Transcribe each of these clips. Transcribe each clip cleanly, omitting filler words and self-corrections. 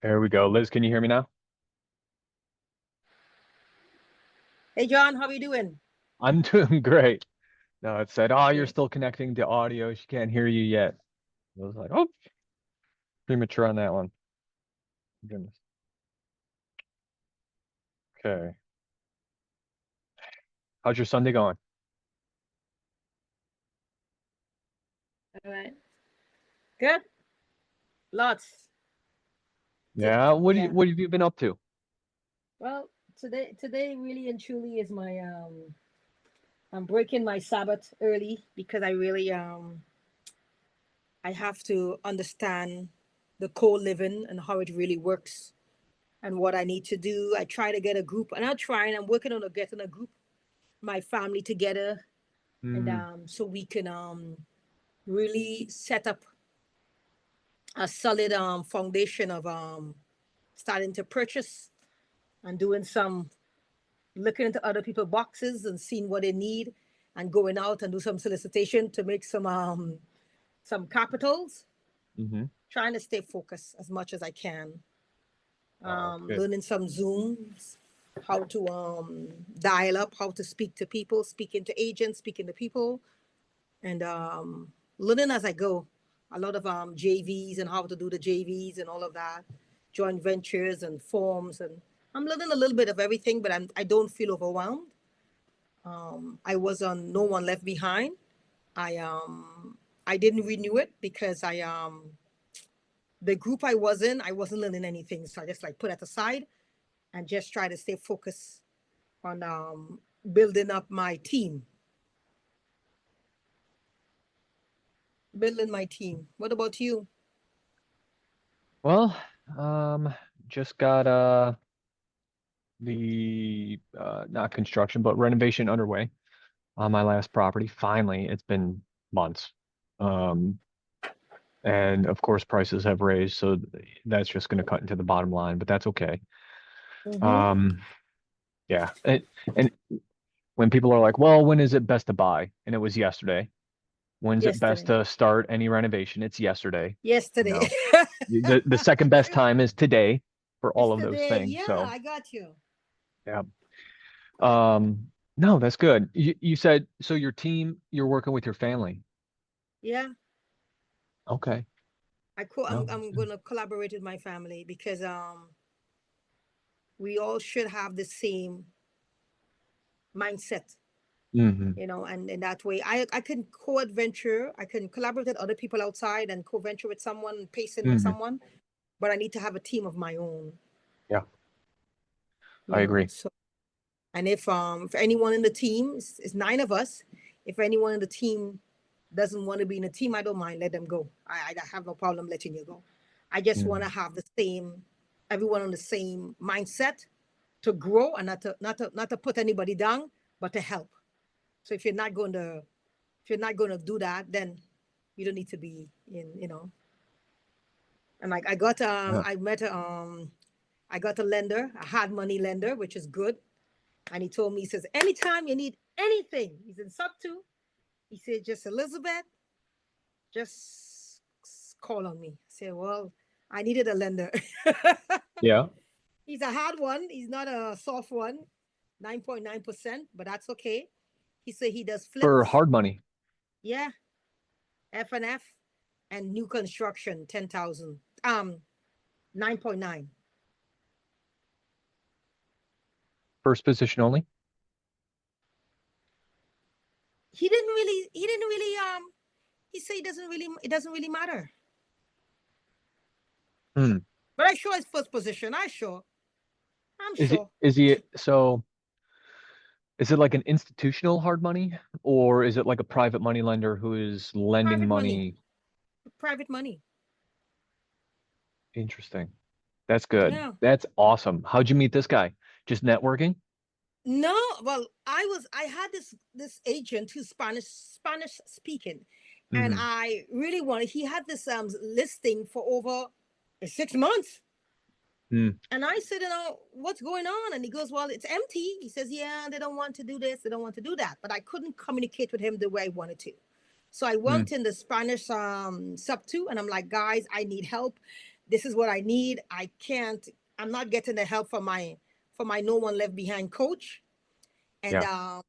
There we go. Liz, can you hear me now? Hey John, how are you doing? I'm doing great. No, it said, oh, you're Good. still connecting to audio. She can't hear you yet. I was like, oh, premature on that one. Goodness. Okay. How's your Sunday going? All right. Good. Lots. Yeah. Yeah. What have you been up to? Well, today really and truly is my I'm breaking my Sabbath early because I have to understand the co-living and how it really works and what I need to do. I try to get a group, and I'm working on getting a group, my family together, and Mm, so we can really set up a solid foundation of starting to purchase and doing some looking into other people's boxes and seeing what they need and going out and do some solicitation to make some capitals, hmm. trying to stay focused as much as I can, Oh, that's good. learning some zooms, how to dial up, how to speak to people, speaking to agents, speaking to people, and learning as I go. A lot of JVs and how to do the JVs and all of that, joint ventures and forms, and I'm learning a little bit of everything, but I don't feel overwhelmed. I was on No One Left Behind. I didn't renew it because the group I wasn't learning anything, so I just like put it aside and just try to stay focused on building up my team, building my team. What about you? Well, um, just got the not construction, but renovation underway on my last property. Finally, it's been months. Um, and of course prices have raised, so that's just going to cut into the bottom line, but that's okay. Mm-hmm. Um, yeah. And when people are like, well, when is it best to buy? And it was yesterday. When's it best Yesterday. to start any renovation? It's yesterday. You Yesterday. know, the second best time is today for all of those Yesterday. things. Yeah, So, I got you. yeah. No, that's good. You said so your team, you're working with your family. Yeah. Okay. No, that's I'm good. gonna collaborate with my family because we all should have the same mindset, Hmm. you know, and in that way I can co-adventure, I can collaborate with other people outside and co-venture with someone, pacing with Hmm. someone, but I need to have a team of my own, Yeah, you I know. agree. So and if anyone in the team is nine of us, if anyone in the team doesn't want to be in a team, I don't mind, let them go. I have no problem letting you go. I just want to Hmm. have the same, everyone on the same mindset to grow and not to put anybody down, but to help. So if you're not going to do that, then you don't need to be in, you know. And like Yeah. I got a lender, a hard money lender, which is good. And he told me, he says, anytime you need anything, he's in sub two. He said, just Elizabeth, just call on me. I said, well, I needed a lender. Yeah. He's a hard one. He's not a soft one, 9.9%, but that's okay. He said he does For flips. hard money. Yeah, F and new construction, 10,000. 9.9. First position only. He didn't really, he said it doesn't really matter. Hmm. But I sure his first position. I'm Is sure. he so is it like an institutional hard money or is it like a private money lender who is lending Private money. money? Private money. Interesting. That's good. Yeah. That's awesome. How'd you meet this guy? Just networking? No, well, I had this agent who's Spanish speaking, and Hmm. I really wanted. He had this listing for over 6 months, Hmm. and I said, you know, what's going on? And he goes, well, it's empty. He says, yeah, they don't want to do this, they don't want to do that, but I couldn't communicate with him the way I wanted to. So I Hmm. went in the Spanish sub two, and I'm like, guys, I need help. this is what I need. I'm not getting the help from my no one left behind coach. And Yeah.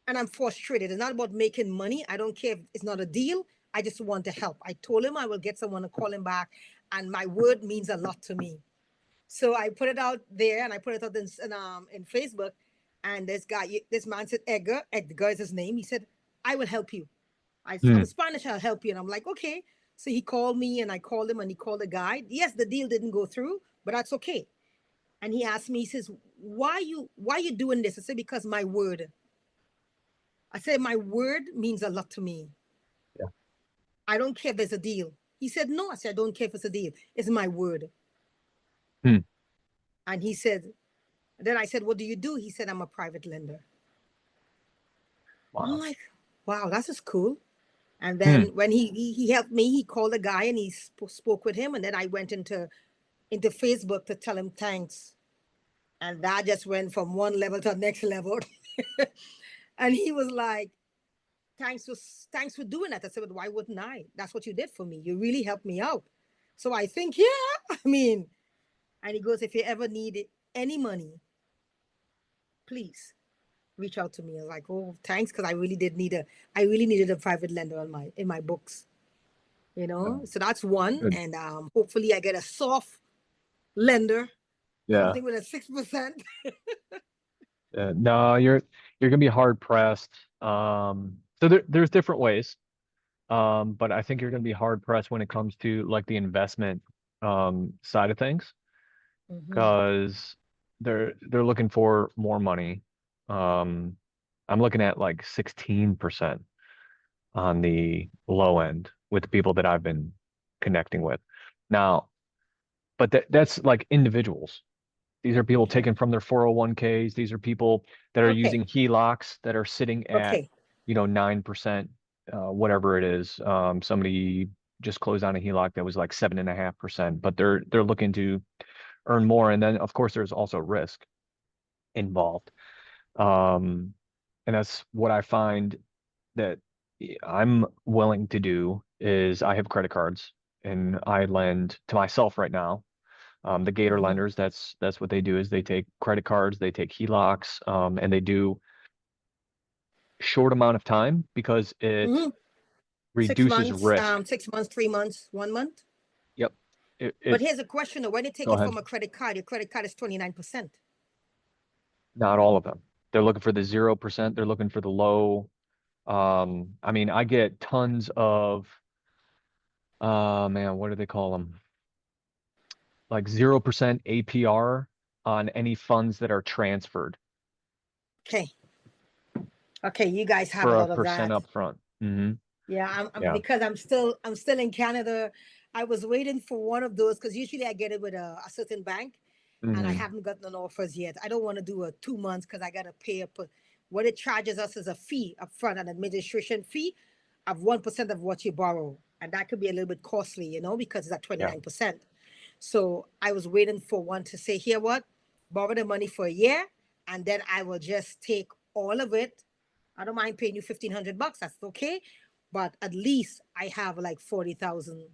I'm frustrated. It's not about making money. I don't care if it's not a deal. I just want to help. I told him I will get someone to call him back, and my word means a lot to me. So I put it out there, and I put it out in Facebook. And this man said, Edgar is his name. He said, I will help you. I'm Hmm. Spanish, I'll help you. And I'm like, okay. So he called me, and I called him, and he called the guy. Yes, the deal didn't go through, but that's okay. And he asked me, he says, why you doing this? I said, because my word. I said, my word means a lot to me. Yeah. I don't care if there's a deal. He said, no. I said, I don't care if it's a deal. It's my word. Hmm. And he said, then I said, what do you do? He said, I'm a private lender. I'm Wow. like, wow, that's just cool. And Hmm. then when he helped me, he called a guy and he spoke with him. And then I went into Facebook to tell him thanks. And that just went from one level to the next level. And he was like, thanks for doing that. I said, but why wouldn't I? That's what you did for me. You really helped me out. So I think, yeah, I mean, and he goes, if you ever need any money, please reach out to me. I was like, oh, thanks, because I really needed a private lender in my books, you know. Oh, So that's one, good. and hopefully I get a soft lender, Yeah. something with a 6%. No, you're gonna be hard pressed. So there's different ways. But I think you're gonna be hard pressed when it comes to like the investment side of things, Mm-hmm. because they're looking for more money. Um, I'm looking at like 16% on the low end with the people that I've been connecting with. Now, but that's like individuals. These are people Okay. taken from their 401ks. These are people that are Okay. using HELOCs that are sitting at, Okay. 9%, whatever it is. Somebody just closed on a HELOC that was like 7.5%, but they're looking to earn more. And then of course there's also risk involved. Um, and that's what I find that I'm willing to do is I have credit cards and I lend to myself right now. The Gator Mm-hmm. lenders, that's what they do is they take credit cards, they take HELOCs, and they do short amount of time because it Mm-hmm. six reduces months, risk. 6 months, 3 months, 1 month. Yep. But It here's a question though. When they take Go it ahead. from a credit card, your credit card is 29%. Not all of them. They're looking for the 0%. They're looking for the low. I mean, I get tons of, man, what do they call them? Like 0% APR on any funds that are transferred Okay. Okay, you guys have a for a lot of percent that. up front. Hmm. Yeah, I'm Yeah. because I'm still in Canada. I was waiting for one of those because usually I get it with a certain bank, and I Hmm. haven't gotten an offers yet. I don't want to do a 2 months because I gotta pay up. What it charges us is a fee up front, an administration fee of 1% of what you borrow, and that could be a little bit costly, because it's at twenty Yeah. nine percent. So I was waiting for one to say, here, what, borrow the money for a year, and then I will just take all of it. I don't mind paying you $1,500. That's okay, but at least I have like 40,000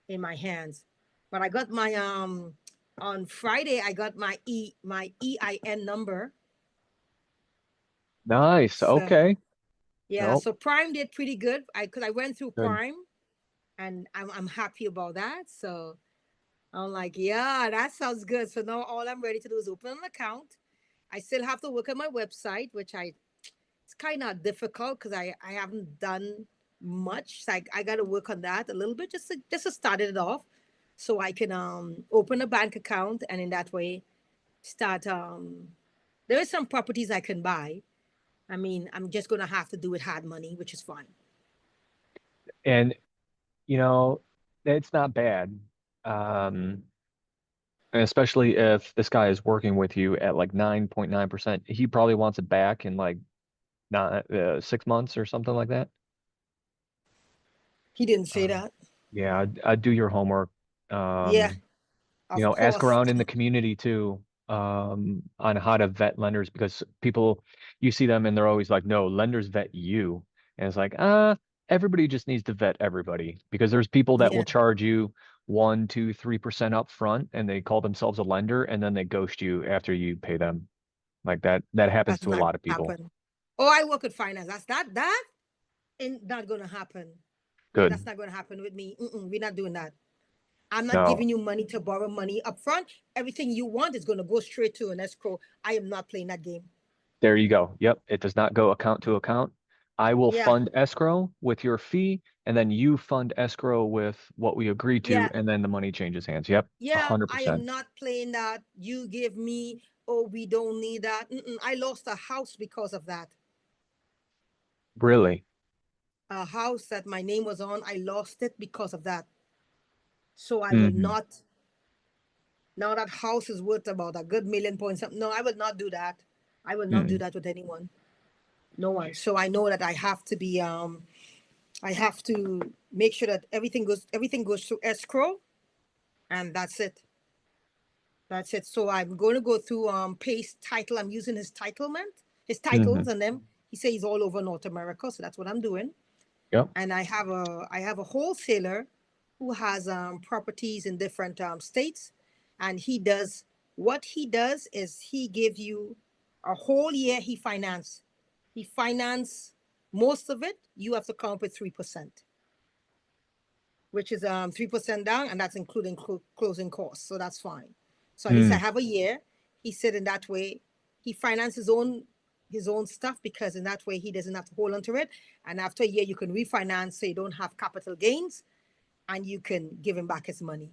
in my hands. But I got my on Friday. I got my EIN number. Nice. So Okay. yeah, Nope. so Prime did pretty good. I went through Good. Prime, and I'm happy about that. So I'm like, yeah, that sounds good. So now all I'm ready to do is open an account. I still have to work on my website, which it's kind of difficult because I haven't done much. So I got to work on that a little bit just to start it off, so I can open a bank account and in that way start. There are some properties I can buy. I mean, I'm just gonna have to do it hard money, which is fine. And you know, it's not bad. Um, and especially if this guy is working with you at like 9.9%, he probably wants it back in like not 6 months or something like that. He didn't say Um, that. yeah, I'd do your homework. Yeah, Um, of Ask course. around in the community too, on how to vet lenders because people, you see them and they're always like, no, lenders vet you. And it's like, everybody just needs to vet everybody because there's people that Yeah. will charge you 1, 2, 3% up front, and they call themselves a lender, and then they ghost you after you pay them. Like that happens That's to a not lot of people. happen. Oh, I work with finance. That ain't not gonna happen. That's Good. not gonna happen with me. We're not doing that. I'm not No, giving you money to borrow money up front. Everything you want is gonna go straight to an escrow. I am not playing that game. there you go. Yep, it does not go account to account. I will Yeah, fund escrow with your fee, and then you fund escrow with what we agree to, yeah, and then the money changes hands. Yep, yeah. I am 100%. not playing that. You give me. Oh, we don't need that. I lost a house because of that. Really. A house that my name was on. I lost it because of that. So I will Hmm. not. Now that house is worth about a good million point something. No, I will not do that. I will not do Mm. that with anyone. No one. So I know that I have to make sure that everything goes through escrow, and that's it. That's it. So I'm going to go through Pace title. I'm using his titles, Hmm. and then he says he's all over North America. So that's what I'm doing. Yep. And I have a wholesaler who has properties in different states, and what he does is he gives you a whole year. He finance most of it. You have to come up with 3%, which is 3% down, and that's including closing costs. So that's fine. So at least I Mm. have a year. He said in that way he finances his own stuff, because in that way he doesn't have to hold on to it. And after a year, you can refinance, so you don't have capital gains, and you can give him back his money.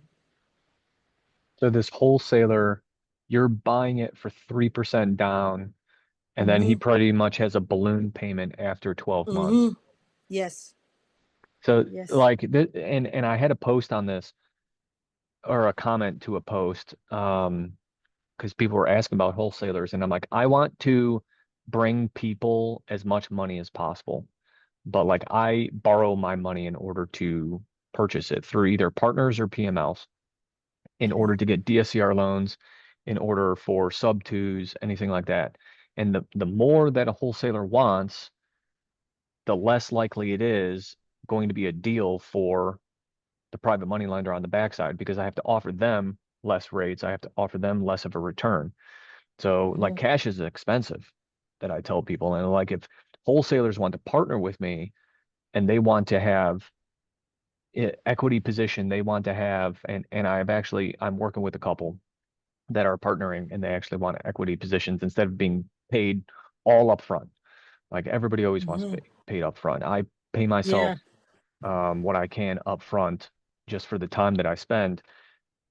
So this wholesaler, you're buying it for 3% down, and then he Mm-hmm. pretty much has a balloon payment after 12 months. Mm-hmm. Yes. So Yes. like and I had a post on this, or a comment to a post, because people were asking about wholesalers, and I'm like, I want to bring people as much money as possible, but like I borrow my money in order to purchase it through either partners or PMLs, in Okay. order to get DSCR loans, in order for sub twos, anything like that. And the more that a wholesaler wants, the less likely it is going to be a deal for the private money lender on the backside, because I have to offer them less rates. I have to offer them less of a return. So like Mm-hmm. cash is expensive, that I tell people. And like if wholesalers want to partner with me and they want to have equity position, they want to have, and I'm working with a couple that are partnering, and they actually want equity positions instead of being paid all up front. Like everybody always wants to Mm-hmm. be paid up front. I pay myself Yeah. what I can up front just for the time that I spend,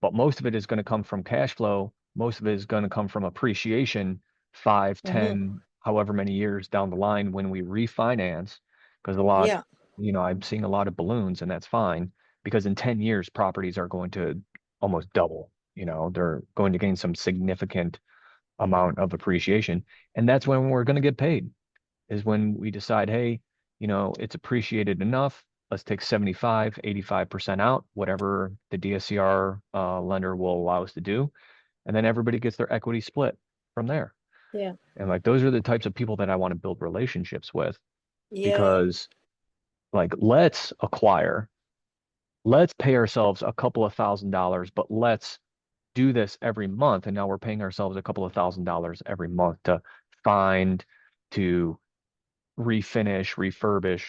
but most of it is going to come from cash flow. Most of it is going to come from appreciation 5, Mm-hmm. 10, however many years down the line when we refinance. Because Yeah. I'm seeing a lot of balloons, and that's fine, because in 10 years, properties are going to almost double. They're going to gain some significant amount of appreciation. And that's when we're going to get paid, is when we decide, hey, it's appreciated enough. Let's take 75, 85% out, whatever the DSCR lender will allow us to do. And then everybody gets their equity split from there. Yeah. And like those are the types of people that I want to build relationships with, Yeah. because like let's pay ourselves a couple of $1,000s, but let's do this every month. And now we're paying ourselves a couple of $1,000s every month to find, to refinish, refurbish,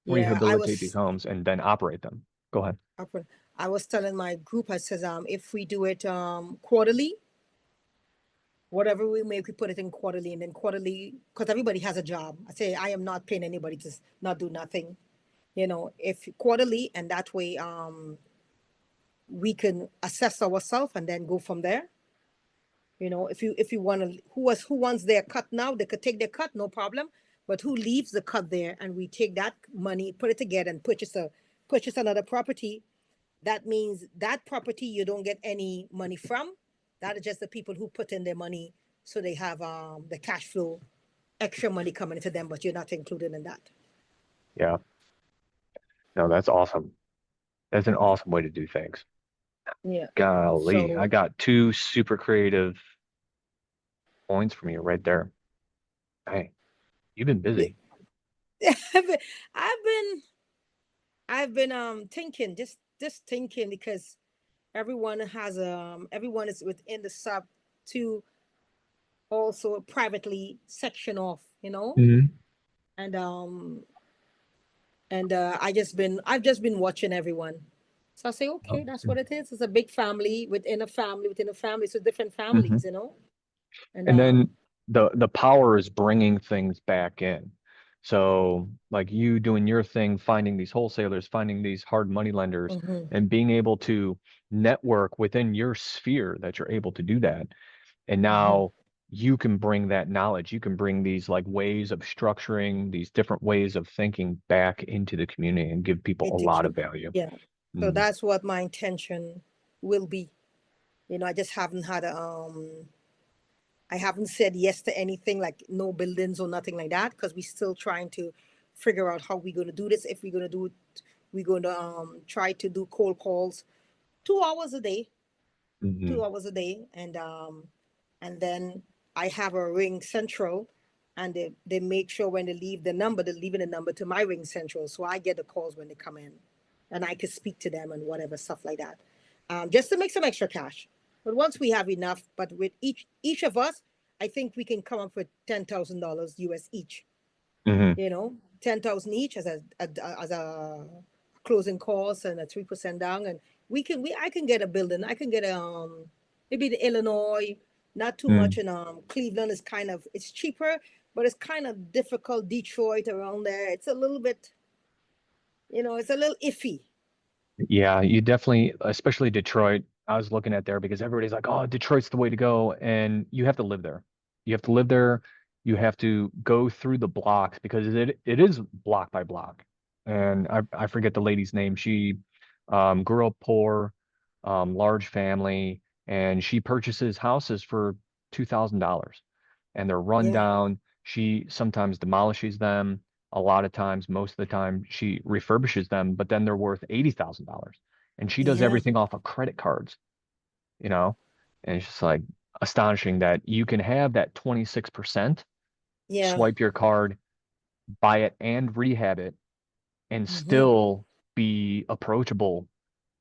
Yeah. I rehabilitate these was homes, and then operate them. Go ahead. I was telling my group, I says, if we do it quarterly, whatever we make, we put it in quarterly, and then quarterly, because everybody has a job. I say I am not paying anybody to not do nothing. If quarterly, and that way, we can assess ourselves and then go from there. If you want to, who wants their cut now, they could take their cut, no problem. But who leaves the cut there, and we take that money, put it together, and purchase another property. That means that property you don't get any money from. That is just the people who put in their money, so they have the cash flow, extra money coming into them, but you're not included in that. Yeah, no, that's awesome. That's an awesome way to do things. Yeah. Golly, I So got two super creative points from you right there. Hey, you've been yeah, busy. I've been I've been thinking, just just thinking because everyone is within the sub to also privately section off, Mhm. and I've just been watching everyone. So I say, okay, that's what it is. It's a big family within a family within a family. So different Mhm. families, and And then the power is bringing things back in. So like you doing your thing, finding these wholesalers, finding these hard money lenders, mhm, and being able to network within your sphere that you're able to do that. And mhm, now you can bring that knowledge. You can bring these like ways of structuring, these different ways of thinking back into the community and give people a into lot Q. of value. Yeah. So Mm, that's what my intention will be. I just I haven't said yes to anything like no buildings or nothing like that because we're still trying to figure out how we're going to do this. If we're going to do it, we're going to try to do cold calls 2 hours a day, mhm, 2 hours a day, and then I have a ring central, and they make sure when they leave the number, they're leaving the number to my ring central, so I get the calls when they come in, and I could speak to them and whatever stuff like that, just to make some extra cash. But once we have enough, but with each of us, I think we can come up with $10,000 US each. mhm. 10,000 each as a closing cost and a 3% down, and I can get a building. I can get maybe the Illinois, not too much, Mm. and Cleveland is it's cheaper, but it's kind of difficult. Detroit around there, it's a little bit, it's a little iffy. Yeah, you definitely, especially Detroit. I was looking at there because everybody's like, "Oh, Detroit's the way to go," and you have to live there. You have to live there. You have to go through the blocks because it is block by block. And I forget the lady's name. She grew up poor, large family, and she purchases houses for $2,000, and they're run Yeah, down. She sometimes demolishes them. A lot of times, most of the time, she refurbishes them, but then they're worth $80,000. And she does yeah, everything off of credit cards, you know? And it's just like astonishing that you can have that 26%, yeah, swipe your card, buy it and rehab it, and hmm, still be approachable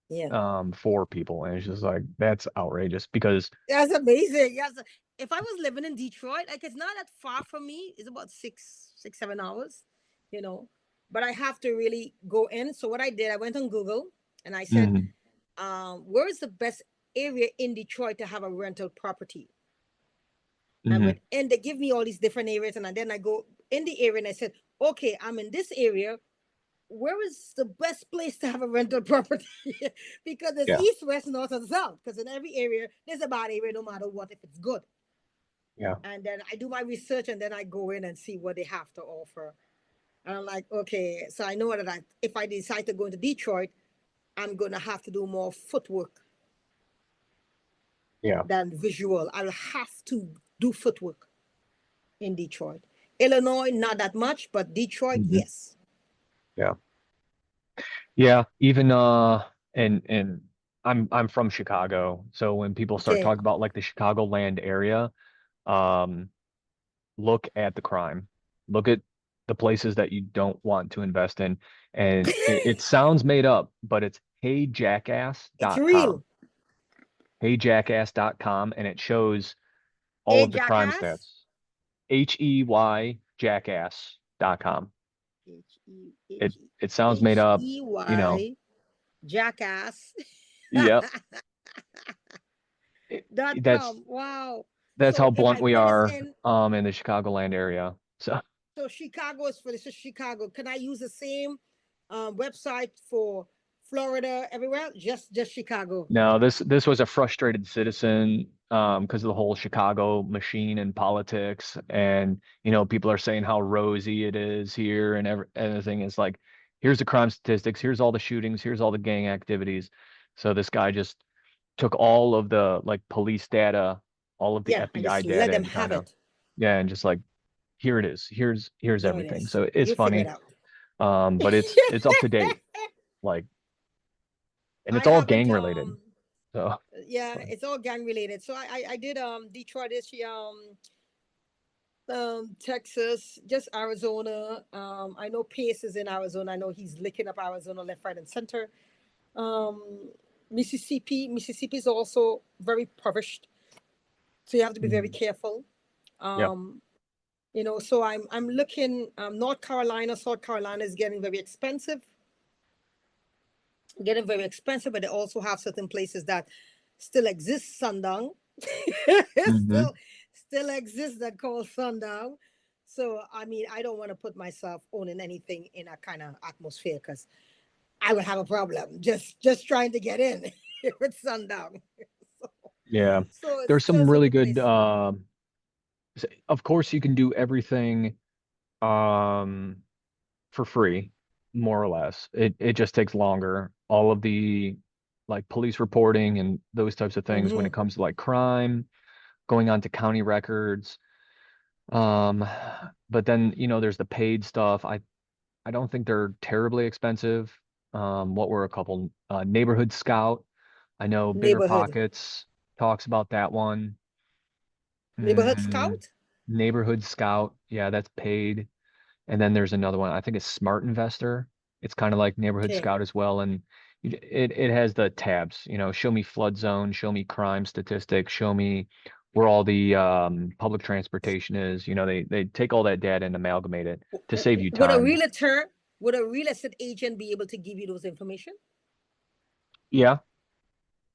yeah. for people. And it's just like, that's outrageous because, That's amazing. Yes. If I was living in Detroit, like it's not that far from me. It's about 7 hours, you know. But I have to really go in. So what I did, I went on Google and I said, mhm, where is the best area in Detroit to have a rental property? mhm, And they give me all these different areas, and then I go in the area and I said, okay, I'm in this area. Where is the best place to have a rental property? Because there's yeah, east, west, north, and south. Because in every area, there's a bad area no matter what, if it's good. yeah, And then I do my research and then I go in and see what they have to offer. And I'm like, okay, so I know that if I decide to go into Detroit, I'm going to have to do more footwork yeah, than visual. I'll have to do footwork in Detroit. Illinois, not that much, but Detroit, mhm, yes. yeah. Yeah, even and I'm from Chicago, so when people start Okay. talking about like the Chicagoland area, um, look at the crime. Look at the places that you don't want to invest in. And it sounds made up, but it's It's heyjackass.com. real. Heyjackass.com, and it shows all A of the crime jackass. stats. Hey jackass.com. H E It sounds made H up, E you know. Y jackass Yep. It, dot that's com. Wow. That's how So if blunt I we put this are in, in the Chicagoland area. So so Chicago is for this is Chicago. Can I use the same website for Florida everywhere? Just Chicago. no, this was a frustrated citizen because of the whole Chicago machine and politics, and people are saying how rosy it is here and everything is like, here's the crime statistics, here's all the shootings, here's all the gang activities. So this guy just took all of the like police data, all of the Yeah, and FBI just let data, them and have kind of, it. yeah, and just like, here it is, here's Here it everything. is. So it's You figure it funny. out. But it's up to date. Like, and I it's all haven't gang related. So it's yeah, funny. it's all gang related. So I did Detroit this year, Texas, just Arizona. I know Pace is in Arizona. I know he's licking up Arizona left, right, and center. Um, Mississippi is also very impoverished, so you have to be very Mhm. careful. Yep. Um, so I'm looking. North Carolina, South Carolina is getting very expensive, but they also have certain places that still exist sundown. Hmm. still still exists that call sundown. So I mean, I don't want to put myself owning anything in a kind of atmosphere because I would have a problem just trying to get in with sundown. so, Yeah. so it's There's still some really certain good, places. of course you can do everything, um, for free, more or less. It just takes longer. All of the like police reporting and those types of things when it Hmm. comes to like crime, going on to county records. Um, but then, there's the paid stuff. I don't think they're terribly expensive. What were a couple, Neighborhood Scout. I know Bigger Neighborhood Pockets talks about that one. neighborhood Mm, scout. Neighborhood Scout, yeah, that's paid. And then there's another one. I think it's Smart Investor. It's kind of like Neighborhood Okay. Scout as well, and it has the tabs. Show me flood zone, show me crime statistics, show me where all the public transportation is. They take all that data and amalgamate it to save you Would a time. realtor, would a real estate agent be able to give you those information? Yeah,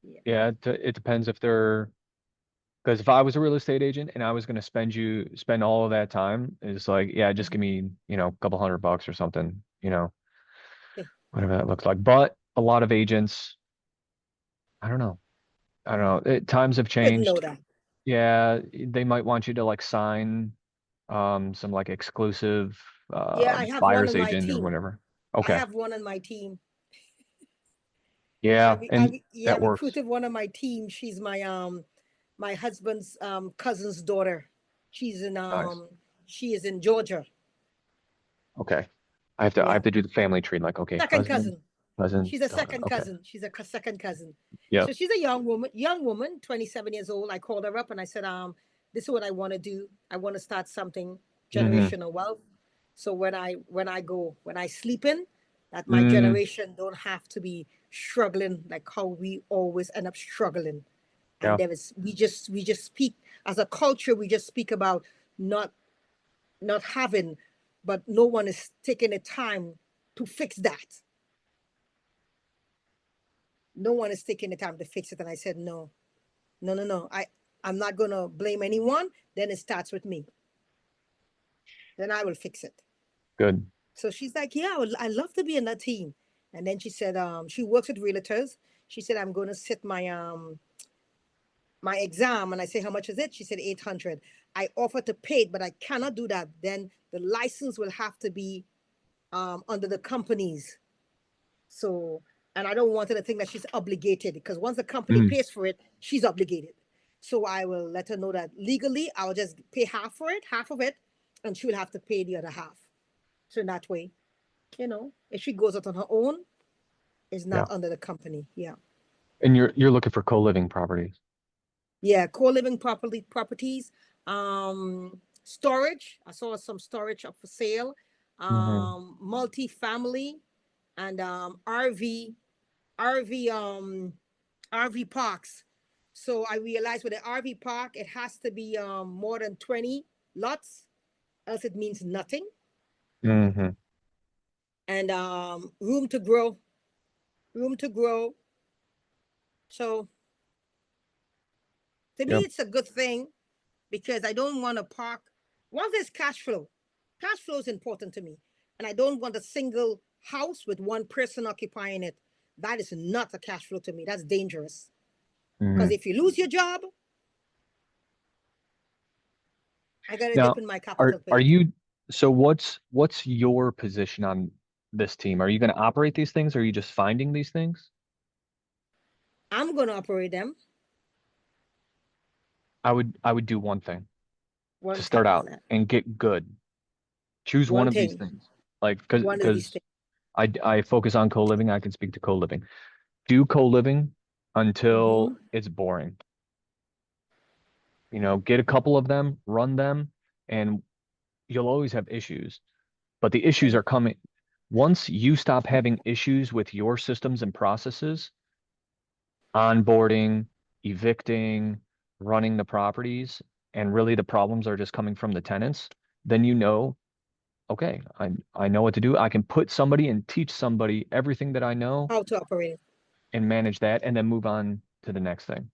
Yeah. yeah. It depends if they're because if I was a real estate agent and I was going to spend all of that time, it's like, yeah, just Mhm. give me, a couple $100 or something, Okay. whatever that looks like. But a lot of agents, I don't know. I don't know. Times have Wouldn't know changed. that. Yeah, they might want you to like sign some like exclusive Yeah, I have one buyer's on my agent or team. whatever. I Okay. have one on my team. Yeah, and Yeah, that works. recruited one on my team. She's my husband's cousin's daughter. She's in Nice. she is in Georgia. Okay. I have Yeah. to do the family tree like, okay, Second husband, cousin. cousin, She's a daughter. second Okay. cousin. She's a second cousin. So Yep. she's a young woman, 27 years old. I called her up and I said, this is what I want to do. I want to start something Mm-hmm. generational wealth. So when I sleep in, that my Mm, generation don't have to be struggling like how we always end up struggling. And yeah. there is we just speak as a culture, we just speak about not not having, but no one is taking the time to fix that. No one is taking the time to fix it. And I said, no, no, no, no. I'm not gonna blame anyone. Then it starts with me. Then I will fix it. Good. So she's like, yeah, I love to be in that team. And then she said, she works with realtors. She said, I'm gonna sit my exam. And I say, how much is it? She said 800. I offer to pay it, but I cannot do that. Then the license will have to be under the companies. So, and I don't want her to think that she's obligated because once the company Mm, pays for it, she's obligated. So I will let her know that legally I'll just pay half of it, and she will have to pay the other half. So in that way, if she goes out on her own, it's yeah. not under the company. Yeah. And you're looking for co-living properties. Yeah. Co-living properties, storage. I saw some storage up for sale, Hmm. multi-family and RV RV parks. So I realized with an RV park, it has to be more than 20 lots, else it means nothing. Hmm. And room to grow. So to me, Yep. it's a good thing because I don't want to park. Once there's cash flow is important to me. And I don't want a single house with one person occupying it. That is not a cash flow to me. That's dangerous. Because Hmm. if you lose your job, I got to dip Now, in my are capital are plate. you so what's your position on this team? Are you going to operate these things or are you just finding these things? I'm going to operate them. I would do one thing to One start thing is out that. and get good. Choose one One of these thing. things. Like because One of these because things. I focus on co-living, I can speak to co-living. Do co-living until Mm-hmm. it's boring. Get a couple of them, run them, and you'll always have issues. But the issues Okay. are coming. Once you stop having issues with your systems and processes, onboarding, evicting, running the properties, and really the problems are just coming from the tenants, then you know, okay, I know what to do. I can put somebody and teach somebody everything that I know How to operate. and manage that and then move on to the next thing.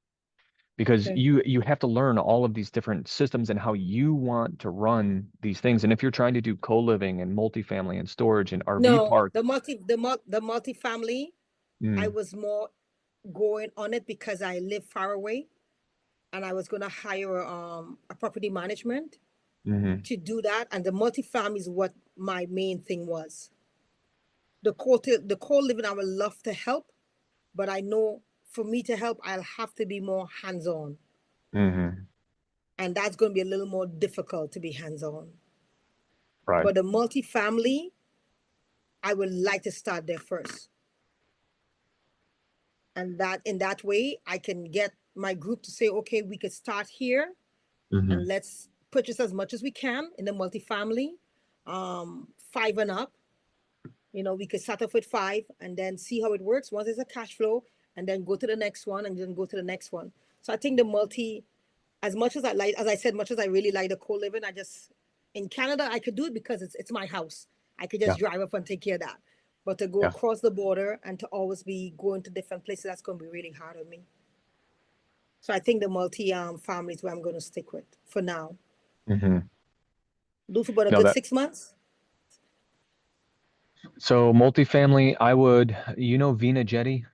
Because Okay. you have to learn all of these different systems and how you want to run these things. And if you're trying to do co-living and multifamily and storage and RV No, park, the multifamily, I mm, was more going on it because I live far away and I was gonna hire a property management hmm to do that. And the multifamily is what my main thing was. The co-living I would love to help, but I know for me to help, I'll have to be more hands-on. hmm And that's gonna be a little more difficult to be hands-on. right. But the multifamily, I would like to start there first. And that in that way I can get my group to say, okay, we could start here hmm and let's purchase as much as we can in the multifamily, five and up. We could start off with five and then see how it works once there's a cash flow, and then go to the next one and then go to the next one. So I think the multi, as much as I like, as I said, much as I really like the co-living, I just, in Canada I could do it because it's my house. I could Yeah. just drive up and take care of that. But to go Yeah. across the border and to always be going to different places, that's going to be really hard on me. So I think the multi family is where I'm going to stick with for now. hmm Do for about a No, good that 6 months. so multifamily, I would, Vina Jetty.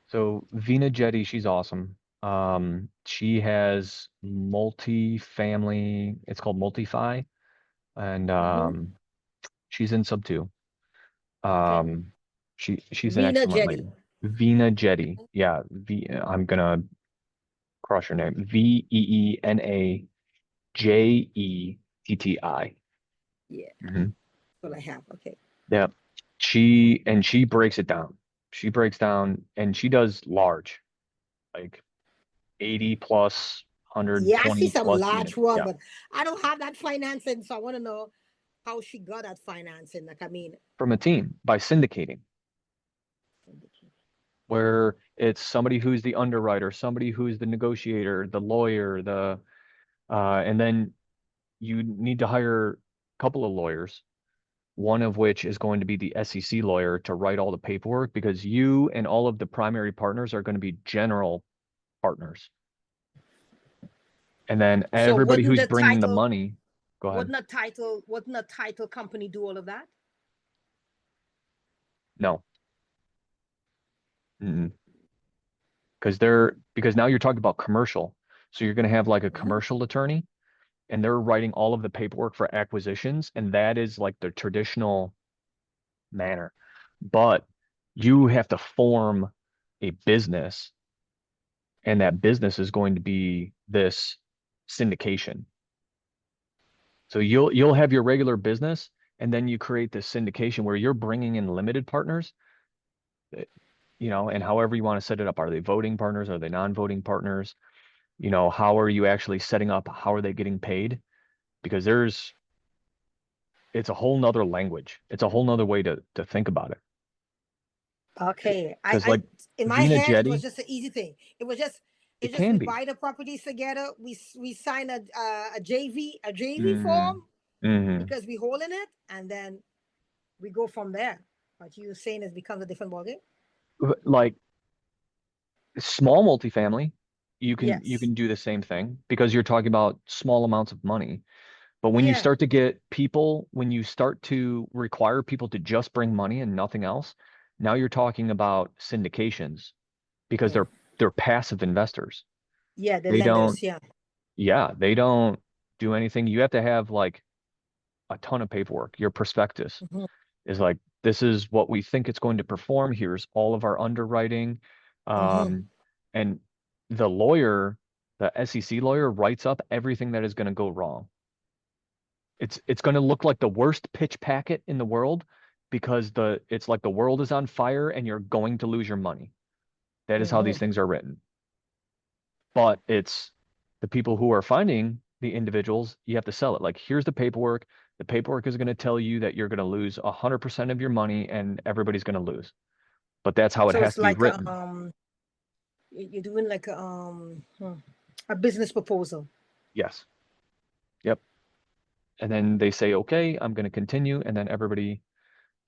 So Vina Jetty, she's awesome. She has multifamily, it's called Multify, and Mm-hmm. she's in sub two. Okay. Um, she's an Vina excellent lady. Jetty. Vina Jetty. Yeah, I'm gonna cross her name. VEENAJETTI. Yeah, Mm-hmm. that's what I have. Okay. Yeah. She breaks it down. She breaks down and she does large, like 80 plus, Yeah, I see 120 some plus large units. one, Yeah. but I don't have that financing, so I want to know how she got that financing. Like, I mean, From a team by syndicating, where it's somebody who's the underwriter, somebody who's the negotiator, the lawyer, and then you need to hire a couple of lawyers, one of which is going to be the SEC lawyer to write all the paperwork because you and all of the primary partners are going to be general partners. And then so everybody who's bringing the money, go ahead. wouldn't a title company do all of that? No, because now you're talking about commercial. So you're going to have like a Mhm. commercial attorney and they're writing all of the paperwork for acquisitions, and that is like the traditional manner. But you have to form a business, and that business is going to be this syndication. So you'll have your regular business, and then you create this syndication where you're bringing in limited partners, eh, and however you want to set it up. Are they voting partners? Are they non-voting partners? How are you actually setting up? How are they getting paid? Because it's a whole nother language. It's a whole nother way to think about it. Okay. Because I like in my Vina head it was Jetty, just an easy thing. it It's just can we be. buy the properties together. We sign a JV hmm form hmm because we holding it, and then we go from there. But you saying it becomes a different ballgame. Like small multifamily, you Yes. can do the same thing because you're talking about small amounts of money. But when you Yeah. start to get people, when you start to require people to just bring money and nothing else, now you're talking about syndications because Yeah. they're passive investors. Yeah. The They don't, lenders. Yeah. yeah, they don't do anything. You have to have like a ton of paperwork. Your prospectus Mhm. is like, this is what we think it's going to perform. Here's all of our underwriting. Mhm. Um, and the lawyer, the SEC lawyer, writes up everything that is going to go wrong. It's going to look like the worst pitch packet in the world because it's like the world is on fire and you're going to lose your money. That is how these Mhm. things are written. But it's the people who are finding the individuals, you have to sell it. Like, here's the paperwork. The paperwork is going to tell you that you're going to lose 100% of your money and everybody's going to lose. But that's how it So has it's to be like written. you're doing like a business proposal. Yes. Yep. And then they say, okay, I'm going to continue. And then everybody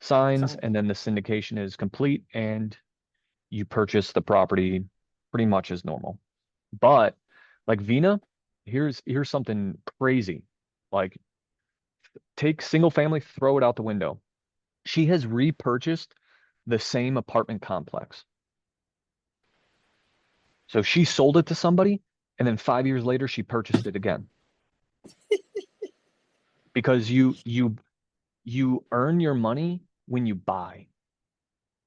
signs, Fine. and then the syndication is complete and you purchase the property pretty much as normal. But like Vina, here's something crazy. Like take single family, throw it out the window. She has repurchased the same apartment complex. So she sold it to somebody, and then 5 years later she purchased it again. Because you earn your money when you buy.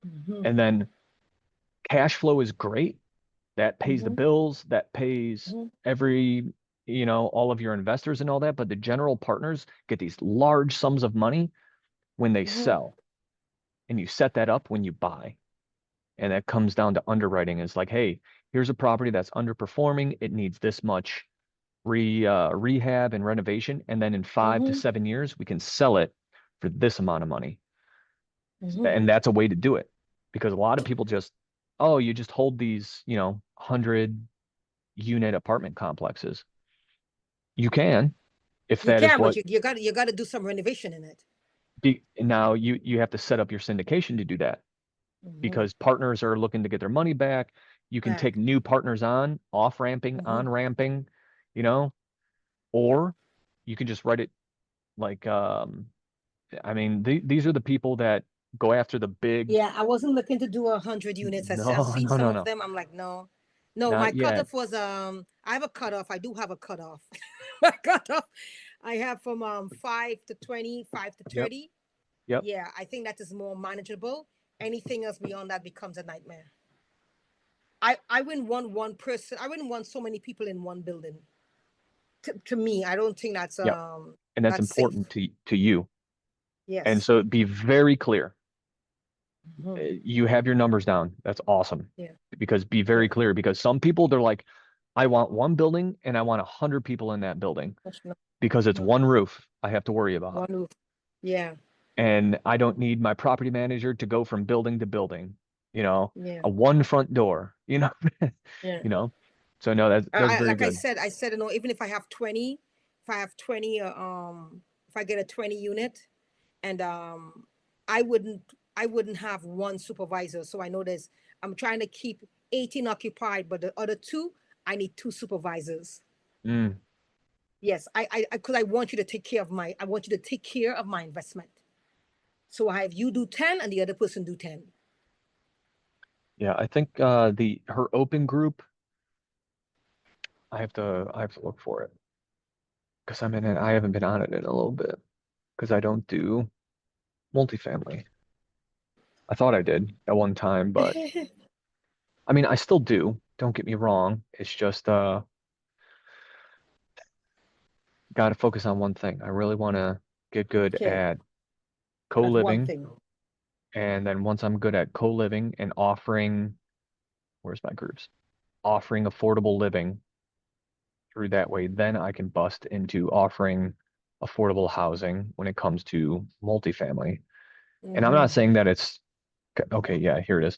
Mm-hmm. And then cash flow is great. That pays the Mm-hmm. bills, that pays Mm-hmm. every, all of your investors and all that, but the general partners get these large sums of money when they Mm-hmm. sell. And you set that up when you buy. And that comes down to underwriting. It's like, hey, here's a property that's underperforming. It needs this much rehab and renovation. And then in 5 to 7 years, we can sell it for this amount of money. Mm-hmm. And that's a way to do it because a lot of people just, oh, you just hold these, 100 unit apartment complexes. You can, if You that is can, but what you got to do some renovation in it. now you have to set up your syndication to do that Mm-hmm. because partners are looking to get their money back. You can take Back. new partners on, off ramping, Mm-hmm. on ramping, you know, or you can just write it like, I mean, these are the people that go after the big, Yeah, I wasn't looking to do 100 units. I no, see no, some no, of no, them. I'm like, no, no. My not yet. cutoff was I have a cutoff. I do have a cutoff. My cutoff, I have from 5 to 20, 5 to Yep, 30. yep. Yeah, I think that is more manageable. Anything else beyond that becomes a nightmare. I wouldn't want one person. I wouldn't want so many people in one building. To me, I don't think Yep. And that's that's safe. important to you. And Yes. so be very clear. Hmm. You have your numbers down. That's awesome. Yeah. Because be very Yeah. clear because some people they're like, I want one building and I want 100 people in that building That's not- because it's no. one roof I have to worry about. One roof. Yeah. And I don't need my property manager to go from building to building, Yeah. a one front door, Yeah. you know. So no, that's very Like good. I said, even if I have 20, if I have 20, if I get a 20 unit, and I wouldn't, I wouldn't have one supervisor. So I know I'm trying to keep 18 occupied, but the other two, I need two supervisors. Mm, Yes, because I want you to take care of I want you to take care of my investment. So I have you do 10 and the other person do 10. yeah, I think the her open group, I have to look for it because I'm in it. I haven't been on it in a little bit because I don't do multifamily. I thought I did at one time, but I mean, I still do. Don't get me wrong. It's just got to focus on one thing. I really want to get good Okay, at that's one co-living, thing. and then once I'm good at co-living and offering, where's my groups? Offering affordable living through that way, then I can bust into offering affordable housing when it comes to multifamily. And I'm not Mm-hmm. saying that it's okay, yeah, here it is.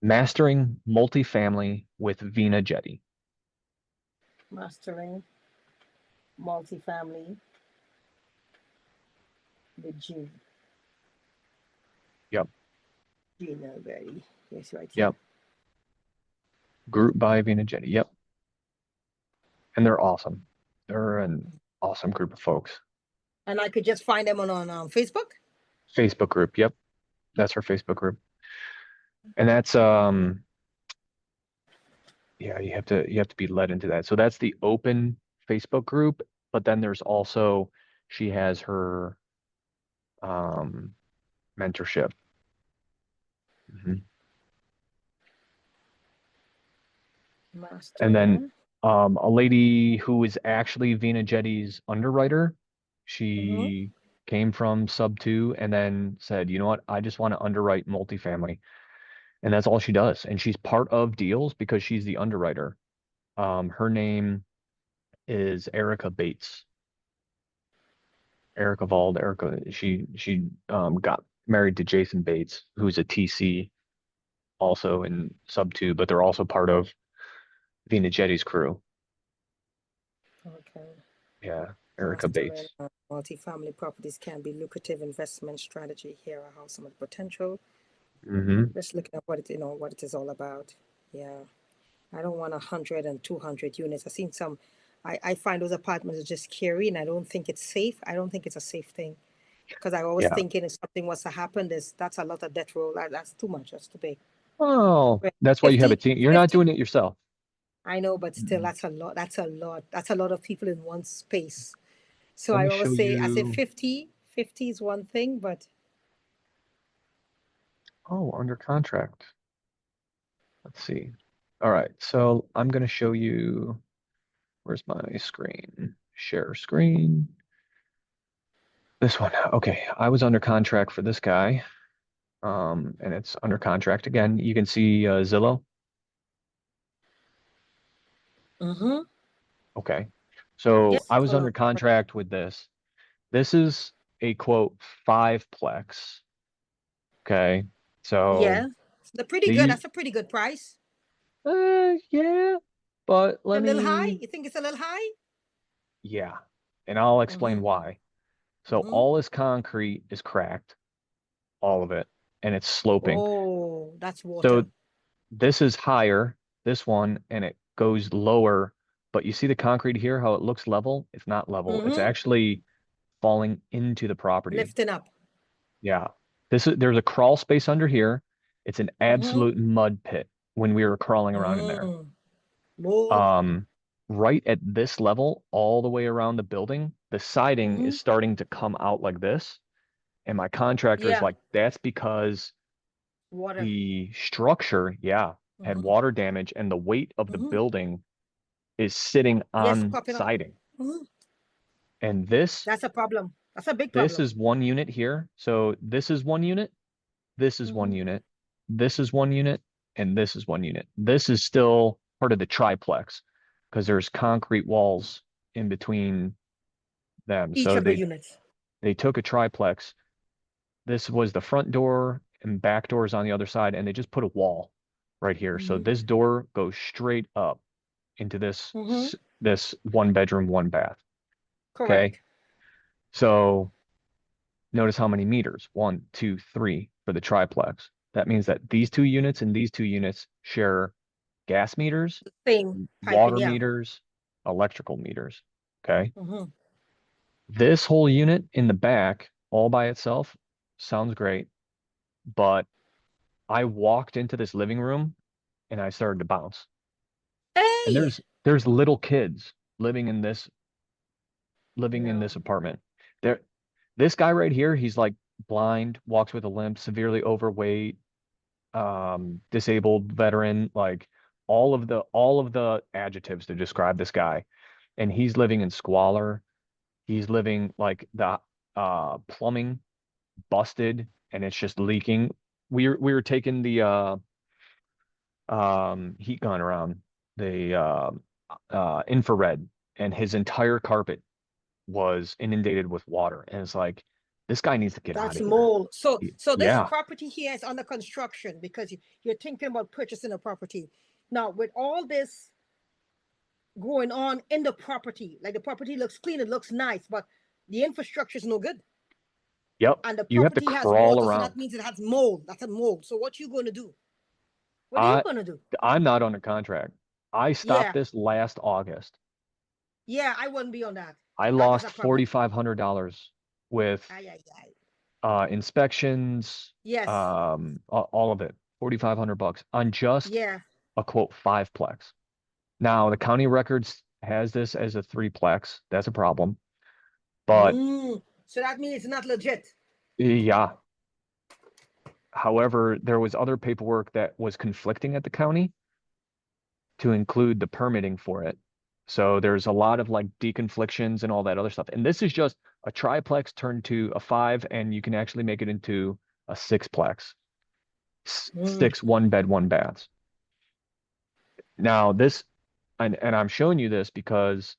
Mastering multifamily with Vina Jetty. Mastering multifamily with Yep, Gina Berry. Yes, right here. yep. Group by Vina Jetty. Yep. And they're awesome. They're an awesome group of folks. And I could just find them on Facebook. Facebook group. Yep. That's her Facebook group. And that's yeah, you have to be led into that. So that's the open Facebook group, but then there's also she has her um mentorship. Mhm. And then Mastering. a lady who is actually Vina Jetty's underwriter, Mm-hmm. she came from sub two and then said, you know what, I just want to underwrite multifamily. And that's all she does. And she's part of deals because she's the underwriter. Her name is Erica Bates. Erica Vald. She got married to Jason Bates, who's a TC also in Sub 2, but they're also part of Vina Jetty's crew. Okay. Yeah, Erica Master in Bates. multifamily properties can be lucrative investment strategy. Here are how some of the potential. Hmm. Just looking at what what it is all about. Yeah. I don't want 100 and 200 units. I've seen some. I find those apartments are just scary, and I don't think it's safe. I don't think it's a safe thing because I was Yeah. thinking if something was to happen, that's a lot of death roll. That's too much. That's too big. Oh, But that's why you have a 50, team. You're not 50. doing it yourself. I know, but still, Mm-mm. that's a lot. That's a lot. That's a lot of people in one space. So Let I me always show say, I say you. 50, 50 is one thing, but Oh, under contract. Let's see. All right, so I'm going to show you. Where's my screen? Share screen. This one. Okay, I was under contract for this guy. And it's under contract again. You can see Zillow. mm-hmm. Okay. So Yes, I was hold under on. contract with this. This is a quote fiveplex. Okay. So Yeah, they're pretty good. the That's a pretty good price. yeah, but A let little high. me You think it's a little high? yeah, and I'll explain Mm-hmm. why. So Mm-hmm. all this concrete is cracked, all of it, and it's sloping. Oh, that's So water. this is higher, this one, and it goes lower. But you see the concrete here, how it looks level? It's not level. It's Mm-hmm. actually falling into the property. Lifting up. Yeah. There's a crawl space under here. It's an Mm-hmm. absolute mud pit when we were crawling around in there. Mm. Mold. Um, right at this level, all the way around the building, the siding Mm-hmm. is starting to come out like this. And my contractor is Yeah. like, that's because Water. the structure, yeah, had Mm-hmm. water damage and the weight of the Mm-hmm. building is sitting Yes, on popping up. siding. Mm-hmm. And this That's a problem. That's a big this problem. is one unit here. So this is one unit, this is one Mm-hmm. unit, this is one unit, and this is one unit. This is still part of the triplex because there's concrete walls in between them. Each So of the they units. they took a triplex. This was the front door and back doors on the other side, and they just put a wall right here. So Mm-hmm. this door goes straight up into Mm-hmm. this one bedroom, one bath. Okay. Correct. So notice how many meters? One, two, three for the triplex. That means that these two units and these two units share gas meters, Same piping. water Yeah. meters, electrical meters. Okay. Mm-hmm. This whole unit in the back, all by itself, sounds great. But I walked into this living room and I started to bounce. And Hey. there's little kids living in this No. apartment. There, this guy right here, he's like blind, walks with a limp, severely overweight, disabled veteran, like all of the adjectives to describe this guy. And he's living in squalor. He's living like the plumbing busted and it's just leaking. We were taking the heat gun around the infrared and his entire carpet was inundated with water. And it's like, this guy needs to get out That's of here. mold. So this Yeah. property here is under construction because you're thinking about purchasing a property. Now, with all this going on in the property, like the property looks clean, it looks nice, but the infrastructure is no good. Yep. And the You have to property has crawl water, so that around. means it has mold. That's a mold. So what you going to do? What are you I going to do? I'm not on a contract. I stopped Yeah. this last August. Yeah, I wouldn't be on that. I That is lost a problem. $4,500 with Ay, ay, ay. inspections, Yes. all of it. 4,500 bucks on just Yeah. a quote fiveplex. Now the county records has this as a threeplex. That's a problem. But So that means it's not legit. yeah, however, there was other paperwork that was conflicting at the county to include the permitting for it. So there's a lot of like deconflictions and all that other stuff. And this is just a triplex turned to a five, and you can actually make it into a sixplex, Mm. six one bed, one baths. Now this, and I'm showing you this because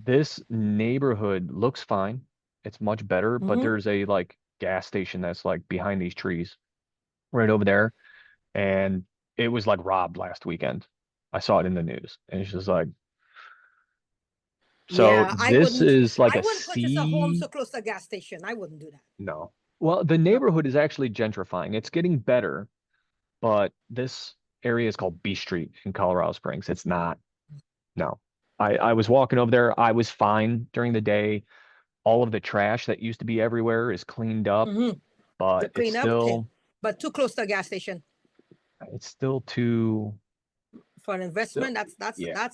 This neighborhood looks fine. It's much better, but Mm-hmm. there's a like gas station that's like behind these trees right over there. And it was like robbed last weekend. I saw it in the news. And it's just like, so Yeah, this is like I a wouldn't purchase a home C. so close to a gas station. I wouldn't do that. No. Well, the No. neighborhood is actually gentrifying. It's getting better, but this area is called B Street in Colorado Springs. It's not. No. I was walking over there. I was fine during the day. All of the trash that used to be everywhere is cleaned up, Mm-hmm. To but clean up, okay. But too close to a gas station it's still too for an investment. still yeah.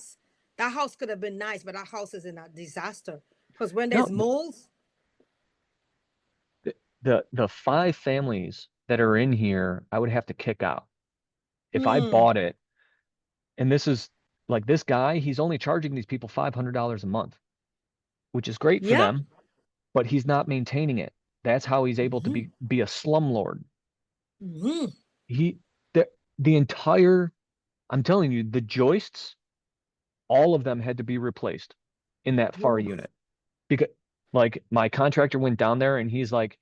That house could have been nice, but that house is in a disaster. Because when No, there's moles, the five families that are in here, I would have to kick out. If I hmm, bought it, and this is like this guy, he's only charging these people $500 a month, which is great for yeah, them, but he's not maintaining it. That's how he's able to mm-hmm, be a slumlord. mm-hmm. He the entire I'm telling you, the joists, all of them had to be replaced in that far Whoa. unit. Because like my contractor went down there and he's like,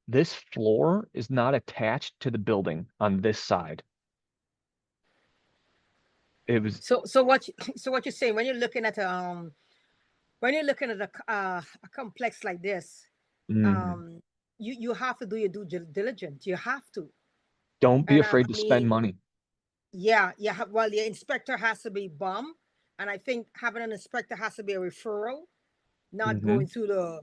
this floor is not attached to the building on this side. It was So what you're saying when you're looking at a complex like this, mhm. um, you have to do your due diligence. You have to, Don't be and afraid I to spend mean, money. yeah, yeah. Well, the inspector has to be bum, and I think having an inspector has to be a referral, not Hmm. going through the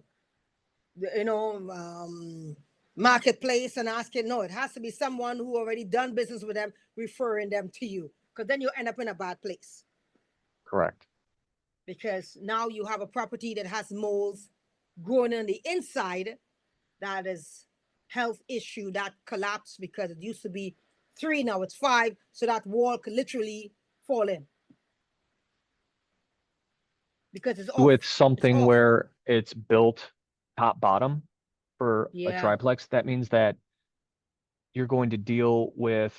marketplace and asking. No, it has to be someone who already done business with them, referring them to you, because then you end up in a bad place. Correct. Because now you have a property that has moles growing on the inside that is health issue that collapsed because it used to be 3, now it's 5, so that wall could literally fall in because it's off. With It's something off. where it's built top bottom for a Yeah. triplex, that means that you're going to deal with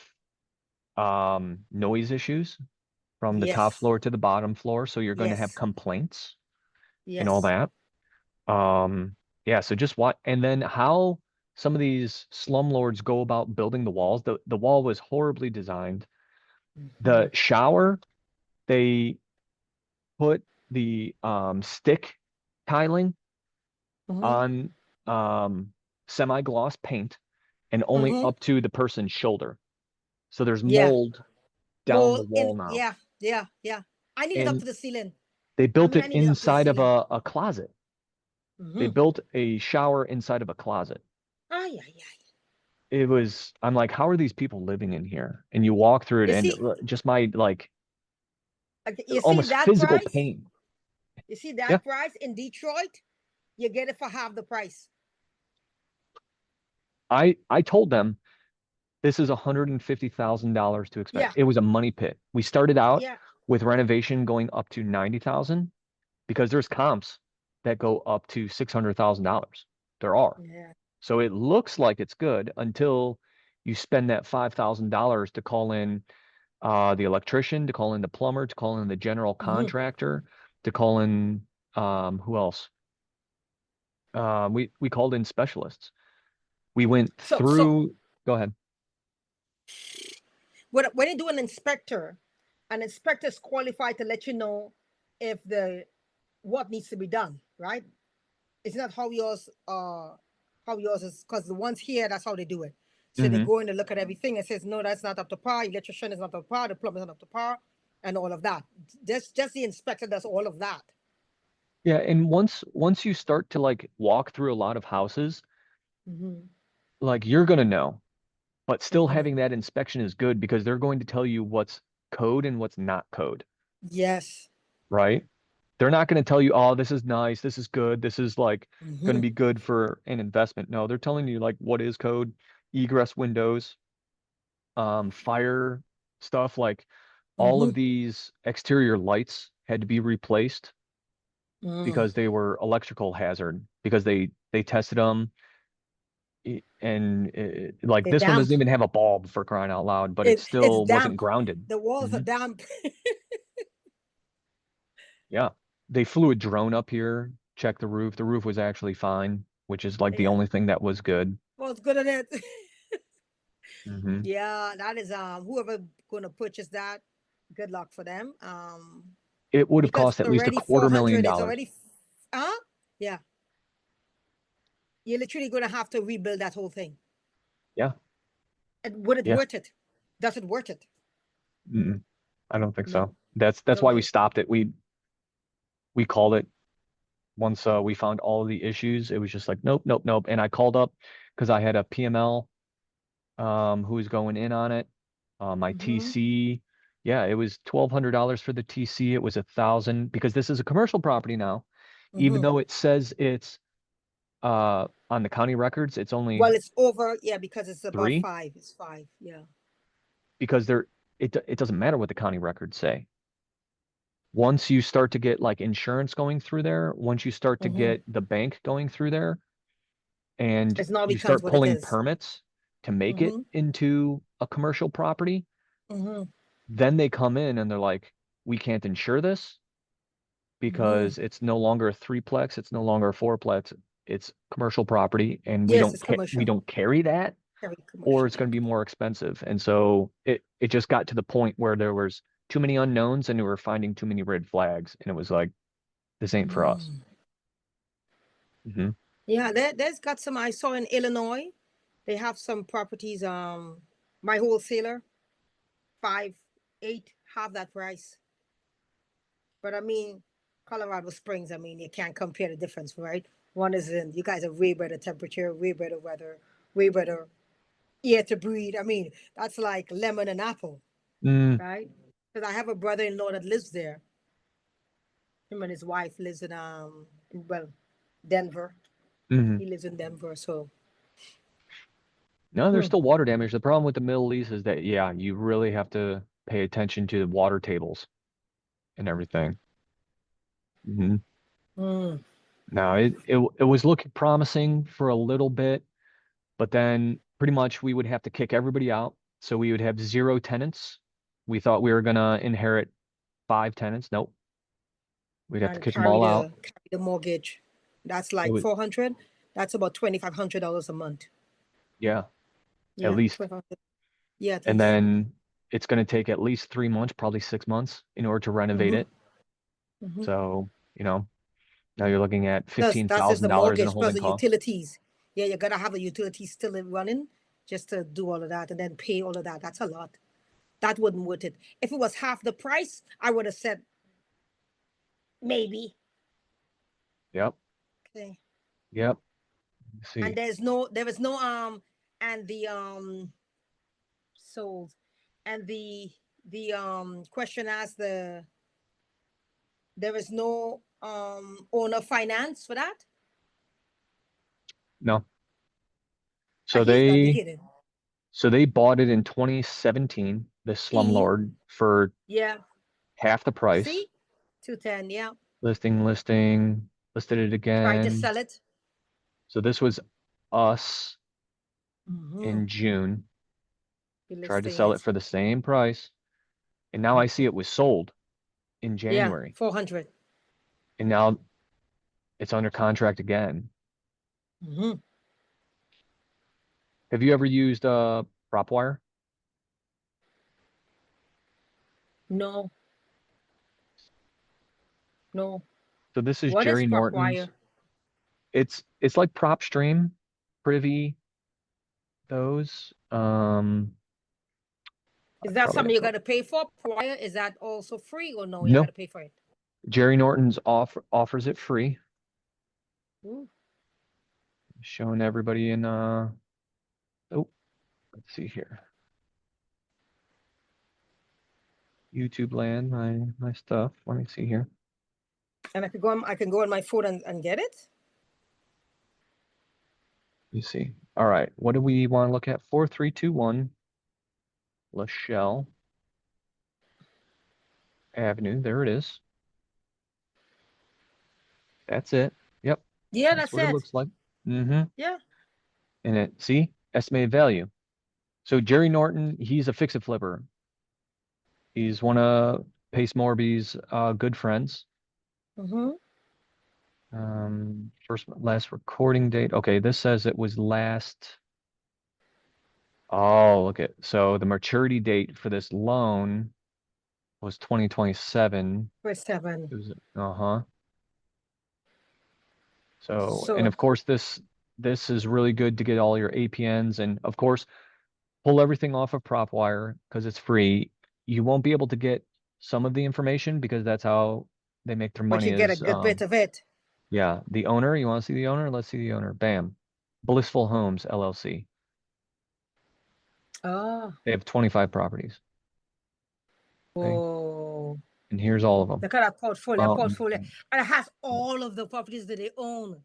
noise issues from the top Yes. floor to the bottom floor. So you're going to have Yes. complaints and all Yes. that. Yeah, so just what and then how some of these slumlords go about building the walls. The wall was horribly designed. Mm-hmm. The shower, they put the stick tiling Mm-hmm. on semi-gloss paint and only Mm-hmm. up to the person's shoulder. So there's Yeah. mold down the Mold in. wall now. Yeah. Yeah. Yeah. I need it up And to the ceiling. they I built mean, I it need it up to the inside of ceiling. a closet. They Mm-hmm. built a shower inside of a closet. Ay, ay, ay. It was, I'm like, how are these people living in here? And you walk through it You and see, just my like okay, you see almost that physical price? pain. You see Yeah. that price in Detroit? You get it for half the price. I told them this is $150,000 to expect. Yeah. It was a money pit. We started out Yeah. with renovation going up to 90,000 because there's comps that go up to $600,000. There are. Yeah. So it looks like it's good until you spend that $5,000 to call in the electrician, to call in the plumber, to call in the general Mm-hmm. contractor, to call in who else? We called in specialists. We went So through. Go ahead. when you do an inspector is qualified to let you know if the what needs to be done, right? It's not how yours is, because the ones here, that's how they do it. So they Hmm. go in and look at everything and says, no, that's not up to par, electrician is not up to par, the plumber is not up to par, and all of that. Just the inspector does all of that. Yeah, and once you start to like walk through a lot of houses, Mm-hmm. like you're gonna know. But still Mm-hmm. having that inspection is good because they're going to tell you what's code and what's not code, Yes. right? They're not going to tell you, oh, this is nice, this is good, this is like going to Mm-hmm. be good for an investment. No, they're telling you like what is code, egress windows, fire stuff, like all Mm-hmm. of these exterior lights had to be replaced Mm. because they were electrical hazard because they tested them and like They're this one damp. doesn't even have a bulb for crying out loud, but it It's still wasn't damp. grounded. The walls are Hmm. damp. Yeah. they flew a drone up here, checked the roof. The roof was actually fine, which is like the Yeah. only thing that was good. Well, it's good at it. Hmm. Yeah, that is whoever gonna purchase that, good luck for them. It would have Because cost it's at least a already quarter million 400, it's dollars. already yeah. You're literally gonna have to rebuild that whole thing. Yeah, And would it yeah. worth it? Does it worth it? Mm-mm. I don't think No. so. That's why we Okay. stopped it. We called it once we found all of the issues. It was just like nope, nope, nope. And I called up because I had a PML who was going in on it. My Mm-hmm. TC, yeah, it was $1,200 for the TC. It was 1,000 because this is a commercial property now. Even Mm-hmm. though it says it's on the county records, it's only Well, it's over, yeah, because it's above 3 five. It's five, yeah. because it doesn't matter what the county records say. Once you start to get like insurance going through there, once you start to Mm-hmm. get the bank going through there, and It now you becomes start what it pulling is. permits to make it Mm-hmm. into a commercial property, Mm-hmm. then they come in and they're like, we can't insure this Mm-hmm. because it's no longer a threeplex, it's no longer a fourplex, it's commercial property, and Yes, it's we commercial. don't carry that, Very or commercial. it's going to be more expensive. And so it just got to the point where there was too many unknowns and we were finding too many red flags, and it was like, this ain't for us. Mm. Hmm. Yeah, there's got some I saw in Illinois. They have some properties, my wholesaler, 5, 8, half that price. But I mean, Colorado Springs, I mean, you can't compare the difference, right? One is in, you guys have way better temperature, way better weather, way better air to breathe. I mean, that's like lemon and apple, Mm, right? Because I have a brother-in-law that lives there. Him and his wife lives well, Denver. hmm. He lives in Denver, so No, there's hmm. still water damage. The problem with the Middle East is that, yeah, you really have to pay attention to the water tables and everything. Hmm. Hmm. Now, it was looking promising for a little bit, but then pretty much we would have to kick everybody out. So we would have 0 tenants. We thought we were gonna inherit 5 tenants. Nope. We'd have to And kick them all out. carry the mortgage. That's It like was, 400. That's about $2,500 a month. yeah, at Yeah, least. 2,500. Yeah, at And least. then it's gonna take at least 3 months, probably 6 months in order to renovate Mm-hmm. it. Mm-hmm. So, now you're looking at That's just the $15,000 in a mortgage plus holding the cost. utilities. Yeah, you gotta have the utilities still running just to do all of that and then pay all of that. That's a lot. That wouldn't worth it. If it was half the price, I would have said maybe. Yep. Okay. Yep. Let's And see. there is no and the sold and the question asked there is no owner finance for that. No. Ah, So he's got to be they kidding. so they bought it in 2017, this E, slumlord, for yeah. half the price. See, 210. Yeah. Listed it Try to again. sell it. So this was us Mm-hmm. in June, You're tried to listing sell it it. for the same price, and now I see it was sold in Yeah, January, 400. and now it's under contract again. Mm-hmm. Have you ever used PropWire? No, no. So this is What is Jerry Norton's. PropWire? It's like PropStream, Privy, those. I Is that probably something have you to. got to pay for? PropWire, is that also free or no? You got No, to pay for it. Jerry Norton's offers it free, Ooh. showing everybody in oh, let's see here. YouTube land, my stuff. Let me see here. And I can go on my phone and get it. You see. All right. What do we want to look at? 4321 Lachelle Avenue. There it is. That's it. Yep. Yeah, That's that's what it it. looks like. Mm-hmm. Yeah. And see, estimated value. So Jerry Norton, he's a fix-it flipper. He's one of Pace Morby's good friends. Mm-hmm. Last recording date. Okay, this says it was last. Oh, look at, so the maturity date for this loan was 2027. First seven. It was, uh-huh. So, and So, of course this is really good to get all your APNs, and of course pull everything off of PropWire because it's free. You won't be able to get some of the information because that's how they make their but money you get a is, good bit of it. yeah, the owner. You want to see the owner? Let's see the owner. Bam. Blissful Homes LLC. Ah, They have 25 properties. Okay. oh, And here's all of them. look at that portfolio, Well, portfolio, and it has all of the properties that they own.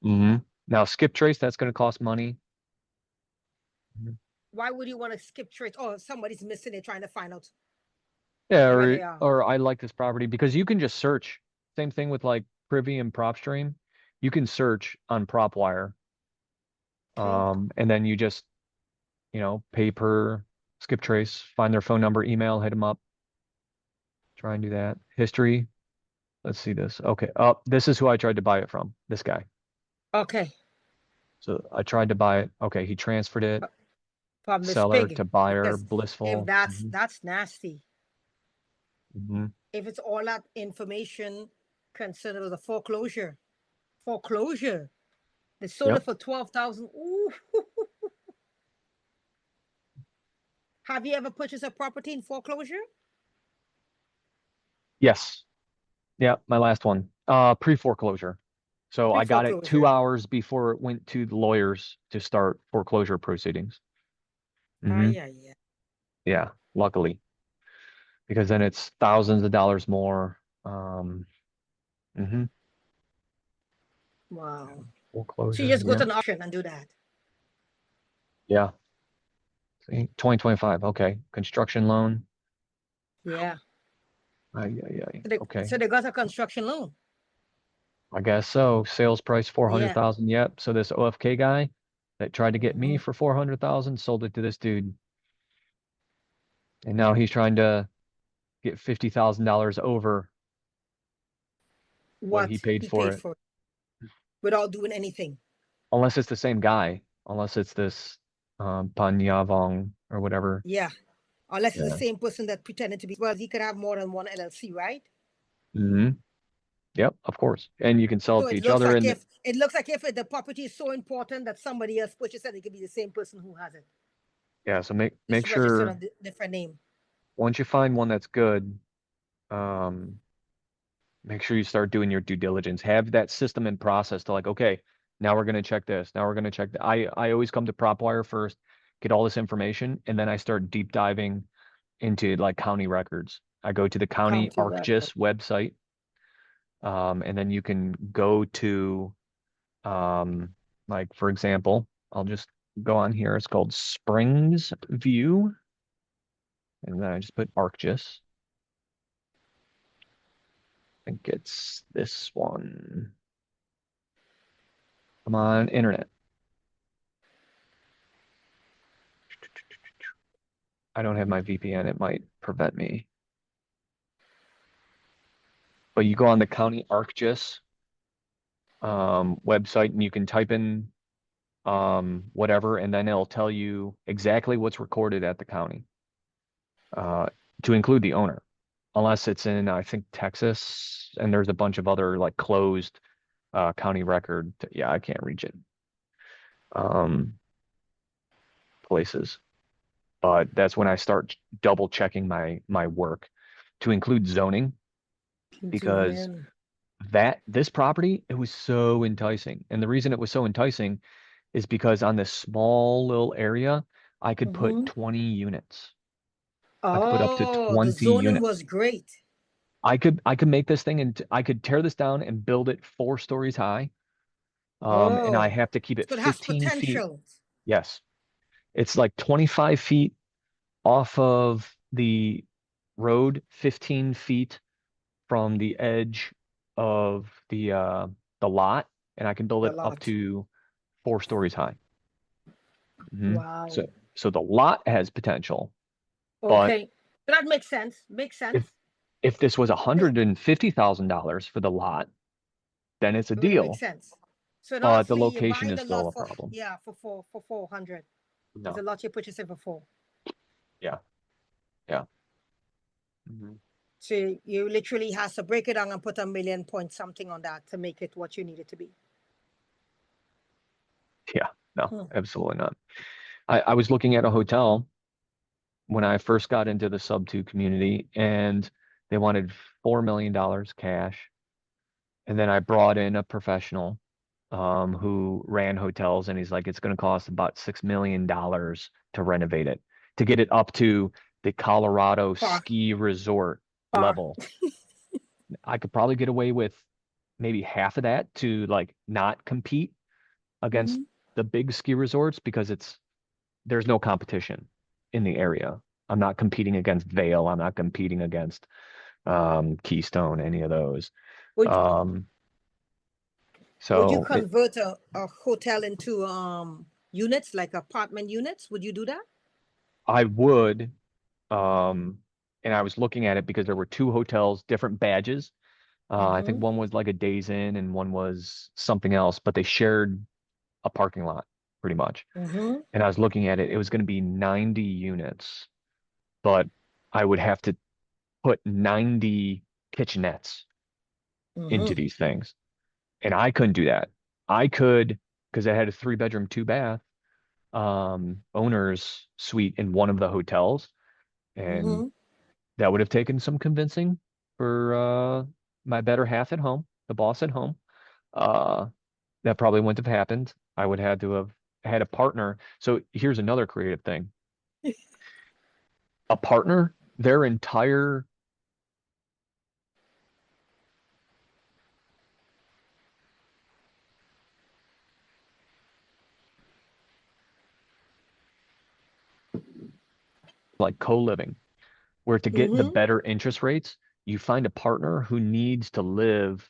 mm-hmm. Now skip trace, that's going to cost money. Mhm. Why would you want to skip trace? Oh, somebody's missing. They're trying to find out Yeah, where they are. or I like this property because you can just search. Same thing with like Privy and PropStream. You can search on PropWire. Okay. And then you just, pay per skip trace, find their phone number, email, hit them up, try and do that. History. Let's see this. Okay. Oh, this is who I tried to buy it from. This guy. Okay. So I tried to buy it. Okay, he transferred it. From this Seller pig, to buyer, because if blissful. that's nasty. Hmm. If it's all that information considered as a foreclosure, foreclosure. They sold it Yep. for 12,000. Ooh. Have you ever purchased a property in foreclosure? Yes. Yeah, my last one. Pre-foreclosure. So I got it two Pre-foreclosure. hours before it went to the lawyers to start foreclosure proceedings. Ah, Hmm. yeah, yeah. Yeah, luckily, because then it's thousands of dollars more. Hmm. Wow. So you Foreclosure. just go Yeah. to an auction and do that. Yeah. See, 2025. Okay. Construction loan. Yeah. Ay, ay, ay. So they, Okay. so they got a construction loan. I guess so. Sales price Yeah. 400,000. Yep. So this OFK guy that tried to get me Hmm. for 400,000 sold it to this dude. And now he's trying to get $50,000 over what he What paid he for paid it. for without doing anything. Unless it's the same guy. Unless it's this Panyavong or whatever. Yeah. Unless it's the Yeah. same person that pretended to be, well, he could have more than one LLC, right? Hmm. Yep, of course. And you can sell it So to it each looks other like and if the property is so important that somebody else purchased it, it could be the same person who has it. yeah, so make It's registered sure on a different name. once you find one that's good, um make sure you start doing your due diligence. Have that system in process to like, okay, now we're going to check this. Now we're going to check that. I always come to PropWire first, get all this information, and then I start deep diving into like county records. I go to the county County record. ArcGIS website, and then you can go to, um, like for example, I'll just go on here. It's called Springs View, and then I just put ArcGIS. I think it's this one. Come on, internet. I don't have my VPN. It might prevent me. But you go on the county ArcGIS website and you can type in whatever, and then it'll tell you exactly what's recorded at the county uh, to include the owner, unless it's in, I think, Texas, and there's a bunch of other like closed county record. Yeah, I can't reach it. Um, places, but that's when I start double checking my work to include zoning Zoom because in. that this property, it was so enticing. And the reason it was so enticing is because on this small little area, I could put Hmm. 20 units. I could put up to Oh, the 20 zoning units. was great. I could make this thing and I could tear this down and build it 4 stories high. And I Oh, have to keep it so it has 15 feet. potential. Yes. It's like 25 feet off of the road, 15 feet from the edge of the lot, and I can build The it up lot. to 4 stories high. So Wow. so the lot has potential, but Okay. That makes sense. Makes if sense. If this was $150,000 for the lot, then it's a It would make deal, sense. So not a but the fee, you're location buying is the still lot a for, problem. yeah, for 400. It's a No. lot you're purchasing for 4. Yeah. Yeah. Mhm. So you literally has to break it down and put a million point something on that to make it what you need it to be. Yeah. No, Hmm. absolutely not. I was looking at a hotel when I first got into the sub two community, and they wanted $4 million cash. And then I brought in a professional who ran hotels, and he's like, it's going to cost about $6 million to renovate it, to get it up to the Colorado Far, ski resort far. level. I could probably get away with maybe half of that to like not compete against Mm-hmm. the big ski resorts because there's no competition in the area. I'm not competing against Vail. I'm not competing against Keystone, any of those. Would Um, would you so it, convert a hotel into units, like apartment units? Would you do that? I would, um, and I was looking at it because there were two hotels, different badges. I think Mm-hmm. one was like a Days Inn and one was something else, but they shared a parking lot pretty much. Mm-hmm. And I was looking at it, it was going to be 90 units, but I would have to put 90 kitchenettes into Mm-hmm. these things. And I couldn't do that. I could, because I had a 3 bedroom, 2 bath owner's suite in one of the hotels. And Mm-hmm. that would have taken some convincing for my better half at home, the boss at home. Uh, that probably wouldn't have happened. I would have to have had a partner. So here's another creative thing. A partner, their entire like co-living, where to get the Mm-hmm. better interest rates, you find a partner who needs to live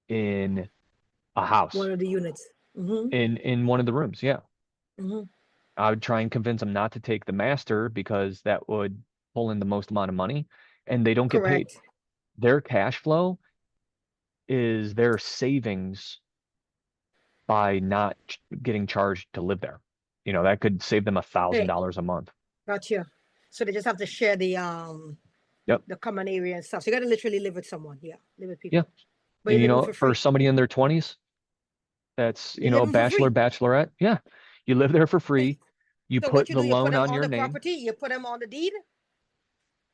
in a house, One of the units. Mm-hmm. in one of the rooms. Yeah. Mm-hmm. I would try and convince them not to take the master because that would pull in the most amount of money and they don't get paid. Correct. Their cash flow is their savings by not getting charged to live there. That could save them a thousand Hey, dollars a month. gotcha. So they just have to share Yep. the common area and stuff. So you got to literally live with someone. Yeah, live with Yeah. people. But And you're living for for free. somebody in their 20s, that's, You're a living for bachelor, free. bachelorette. Yeah. You live there for free. You So what put you the do, you put loan them on on your the name. property, you put them on the deed.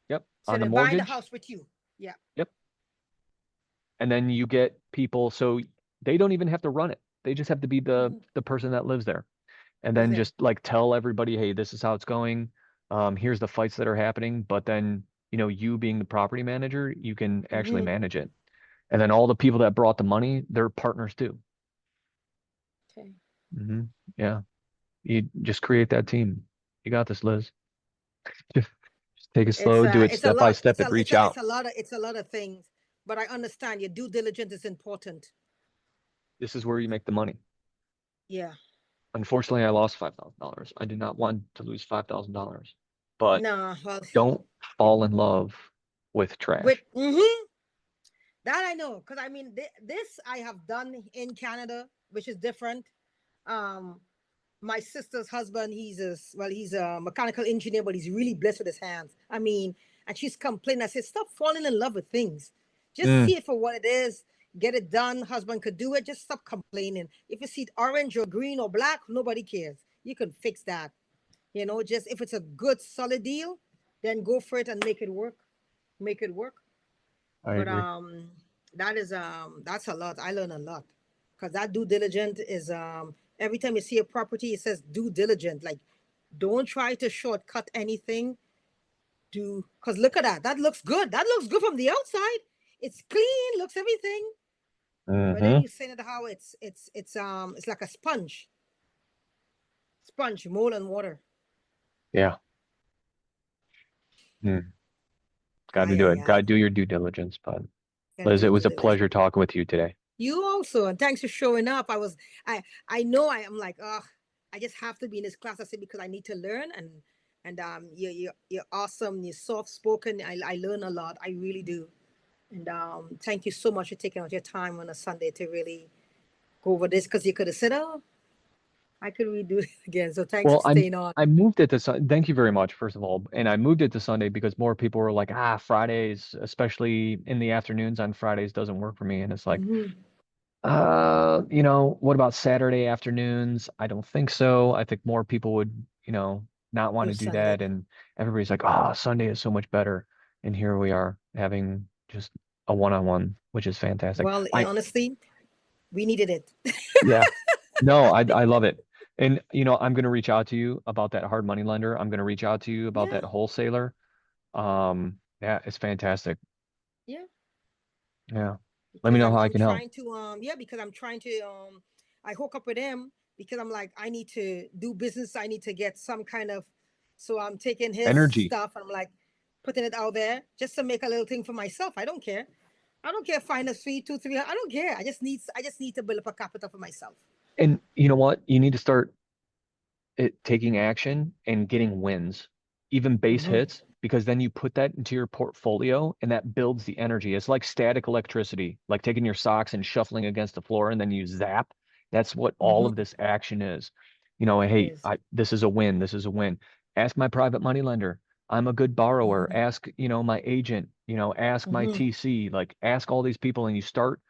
Yep. So On the they're buying the mortgage. house with you. Yeah. Yep. And then you get people, so they don't even have to run it. They just have to be the Mm-hmm. the person that lives there. And Lives then there. just like tell everybody, hey, this is how it's going. Here's the fights that are happening. But then, you being the property manager, you can actually Mm-hmm. manage it. And then all the people that brought the money, they're partners too. Okay. hmm Yeah. You just create that team. You got this, Liz. Just take it slow, do it It's a step by lot. step, and reach out. It's a lot of things. But I understand your due diligence is important. This is where you make the money. Yeah. Unfortunately, I lost $5,000. I did not want to lose $5,000. But No, well, don't fall in love with with trash. that I know, because I mean this I have done in Canada, which is different. Um, my sister's husband, he's a mechanical engineer, but he's really blessed with his hands. I mean, and she's complaining. I said, stop falling in love with things. Just Mm, see it for what it is. Get it done. Husband could do it. Just stop complaining. If you see it orange or green or black, nobody cares. You can fix that. Just if it's a good solid deal, then go for it and make it work. Make it work. I But agree. that's a lot. I learn a lot because that due diligence is every time you see a property, it says due diligent. Like, don't try to shortcut anything. Do because look at that. That looks good. That looks good from the outside. It's clean. Looks everything. But then hmm you say that how it's like a sponge, mold and water. Yeah. Mm, got to Aye, do aye, it. Got to aye. do your due diligence. But Gotta Liz, do it your was due a diligence. pleasure talking with you today. You also, and thanks for showing up. I know I am like, oh, I just have to be in this class. I said because I need to learn, And you're awesome. You're soft spoken. I learn a lot. I really do. And thank you so much for taking out your time on a Sunday to really go over this, because you could have said, "Oh, I could redo it again." So thanks for Well, staying on. I moved it to Thank you very much, first of all. And I moved it to Sunday because more people were like, Fridays, especially in the afternoons on Fridays, doesn't work for me. And it's like, Hmm. what about Saturday afternoons? I don't think so. I think more people would, not want Do to do Sunday. that. And everybody's like, Sunday is so much better. And here we are having just a one-on-one, which is fantastic. Well, honestly, we needed it. Yeah, no, I love it. And I'm going to reach out to you about that hard money lender. I'm going to reach out to you about Yeah, that wholesaler. Yeah, it's fantastic. yeah. Yeah. Let me Because know how I I'm can help. trying to yeah, because I'm trying to I hook up with him because I'm like, I need to do business. I need to get some kind of, so I'm taking his Energy. stuff and I'm like putting it out there just to make a little thing for myself. I don't care. I don't care. Find a fee, 2, 3. I don't care. I just need to build up a capital for myself. And you know what? You need to start taking action and getting wins, even base Mm-hmm. hits, because then you put that into your portfolio and that builds the energy. It's like static electricity, like taking your socks and shuffling against the floor and then you zap. That's what all of Mm-hmm. this action is. It Hey, is. this is a win. This is a win. Ask my private money lender. I'm a good borrower. Mm-hmm. Ask, my agent, ask my Mm-hmm. TC, like ask all these people and you start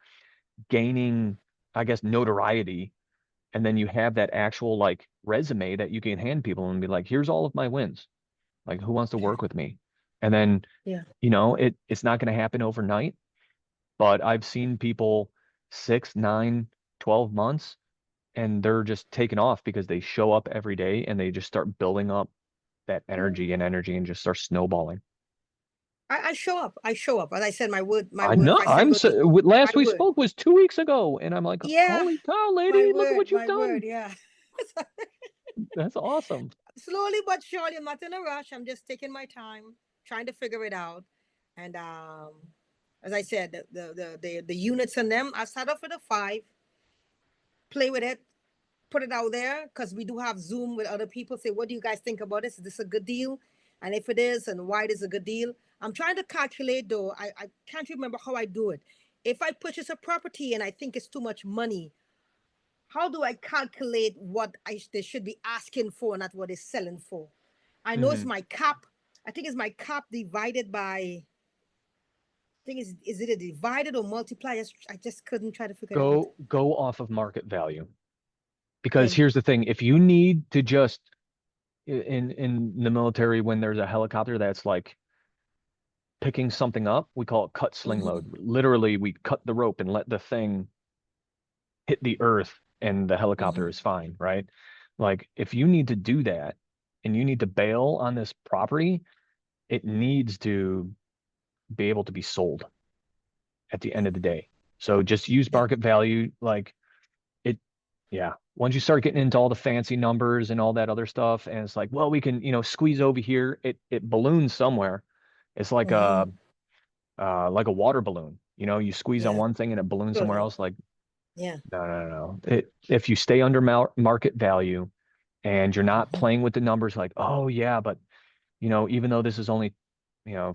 gaining, I guess, notoriety, and then you have that actual like resume that you can hand people and be like, here's all of my wins. Like, who wants to Okay. work with me? And then, Yeah. it's not going to happen overnight, but I've seen people 6, 9, 12 months and they're just taking off because they show up every day and they just start building up that Yeah. energy and just start snowballing. I show up. I show up. As I said, my I word. know. If I say I'm going to be, my Last we word. spoke was 2 weeks ago, and I'm like, Yeah. holy cow, My lady, look at word. what you've My word. done. Yeah. That's awesome. Slowly but surely, I'm not in a rush. I'm just taking my time, trying to figure it out. And as I said, the units in them, I start off with a 5, play with it, put it out there, because we do have Zoom with other people. Say, what do you guys think about this? Is this a good deal? And if it is, and why it is a good deal? I'm trying to calculate though. I can't remember how I do it. If I purchase a property and I think it's too much money, how do I calculate what they should be asking for, not what they're selling for? I know it's Hmm. my cap. I think it's my cap divided by. I think is it a divided or multiply? I just couldn't try to figure it out. Go off of market value. Because Okay. here's the thing, if you need to just in the military, when there's a helicopter that's like picking something up, we call it cut sling Mm-hmm. load. Literally, we cut the rope and let the thing hit the earth and the helicopter Mm-hmm. is fine, right? Like if you need to do that and you need to bail on this property, it needs to be able to be sold at the end of the day. So just use Yeah. market value. Like it, yeah. Once you start getting into all the fancy numbers and all that other stuff, and it's like, well, we can, squeeze over here. It balloons somewhere. It's Mm-hmm. like a water balloon. You squeeze on Yeah. one thing and it balloons somewhere Totally. else. Like, Yeah. no, no, no, no. If you stay under market value and you're not Mm-hmm. playing with the numbers, like, oh yeah, but even though this is only,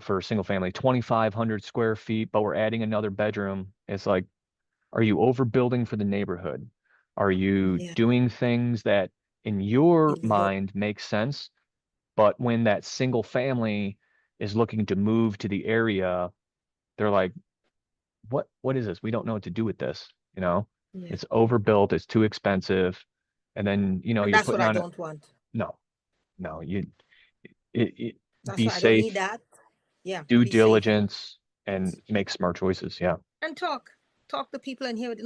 for a single family, 2,500 square feet, but we're adding another bedroom, it's like, are you overbuilding for the neighborhood? Are you Yeah. doing things that in your It look. mind make sense? But when that single family is looking to move to the area, they're like, what is this? We don't know what to do with this. Yeah. It's overbuilt, it's too expensive. And then, And you're that's what putting I on it. don't want. No, no, That's be why I don't safe, need that. Yeah. do Be safe and diligence, and make smart choices. Yeah. talk to people and hear it.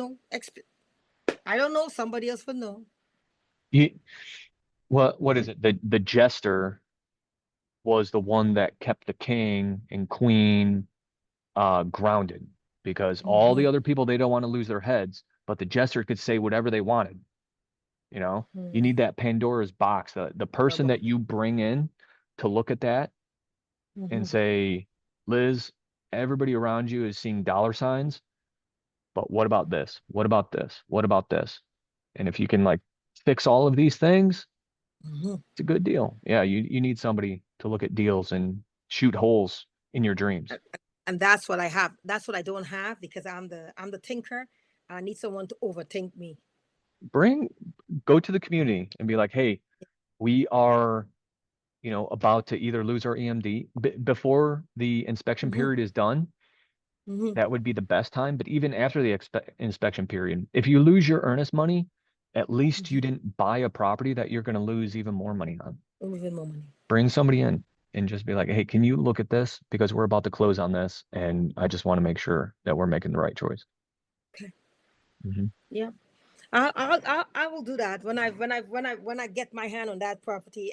I don't know. Somebody else would know. You, what is it? The jester was the one that kept the king and queen grounded because all the Mm-hmm. other people, they don't want to lose their heads, but the jester could say whatever they wanted. You Mm-hmm. need that Pandora's box, the person Bubble. that you bring in to look at that and Mm-hmm. say, Liz, everybody around you is seeing dollar signs, but what about this? What about this? What about this? And if you can like fix all of these things, Mhm. It's a good deal. Yeah, you need somebody to look at deals and shoot holes in your dreams. And that's what I have. That's what I don't have because I'm the thinker. I need someone to overthink me. Bring Go to the community and be like, hey, we are, about to either lose our EMD before the inspection Hmm. period is done. Hmm. That would be the best time. But even after the inspection period, if you lose your earnest money, at least you Hmm. didn't buy a property that you're going to lose even more money on. Even more money. Bring somebody in and just be like, hey, can you look at this? Because we're about to close on this. And I just want to make sure that we're making the right choice. Okay. Hmm. Yeah. I will do that when I get my hand on that property.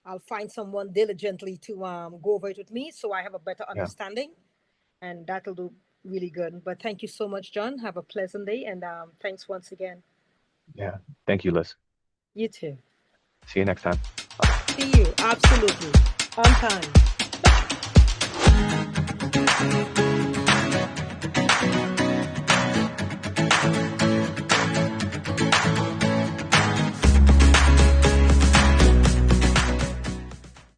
I'll find someone diligently to go over it with me so I have a better Yeah. understanding, and that'll do really good. But thank you so much, John. Have a pleasant day, and thanks once again. Yeah. Thank you, Liz. You too. See you next time. See you absolutely on time.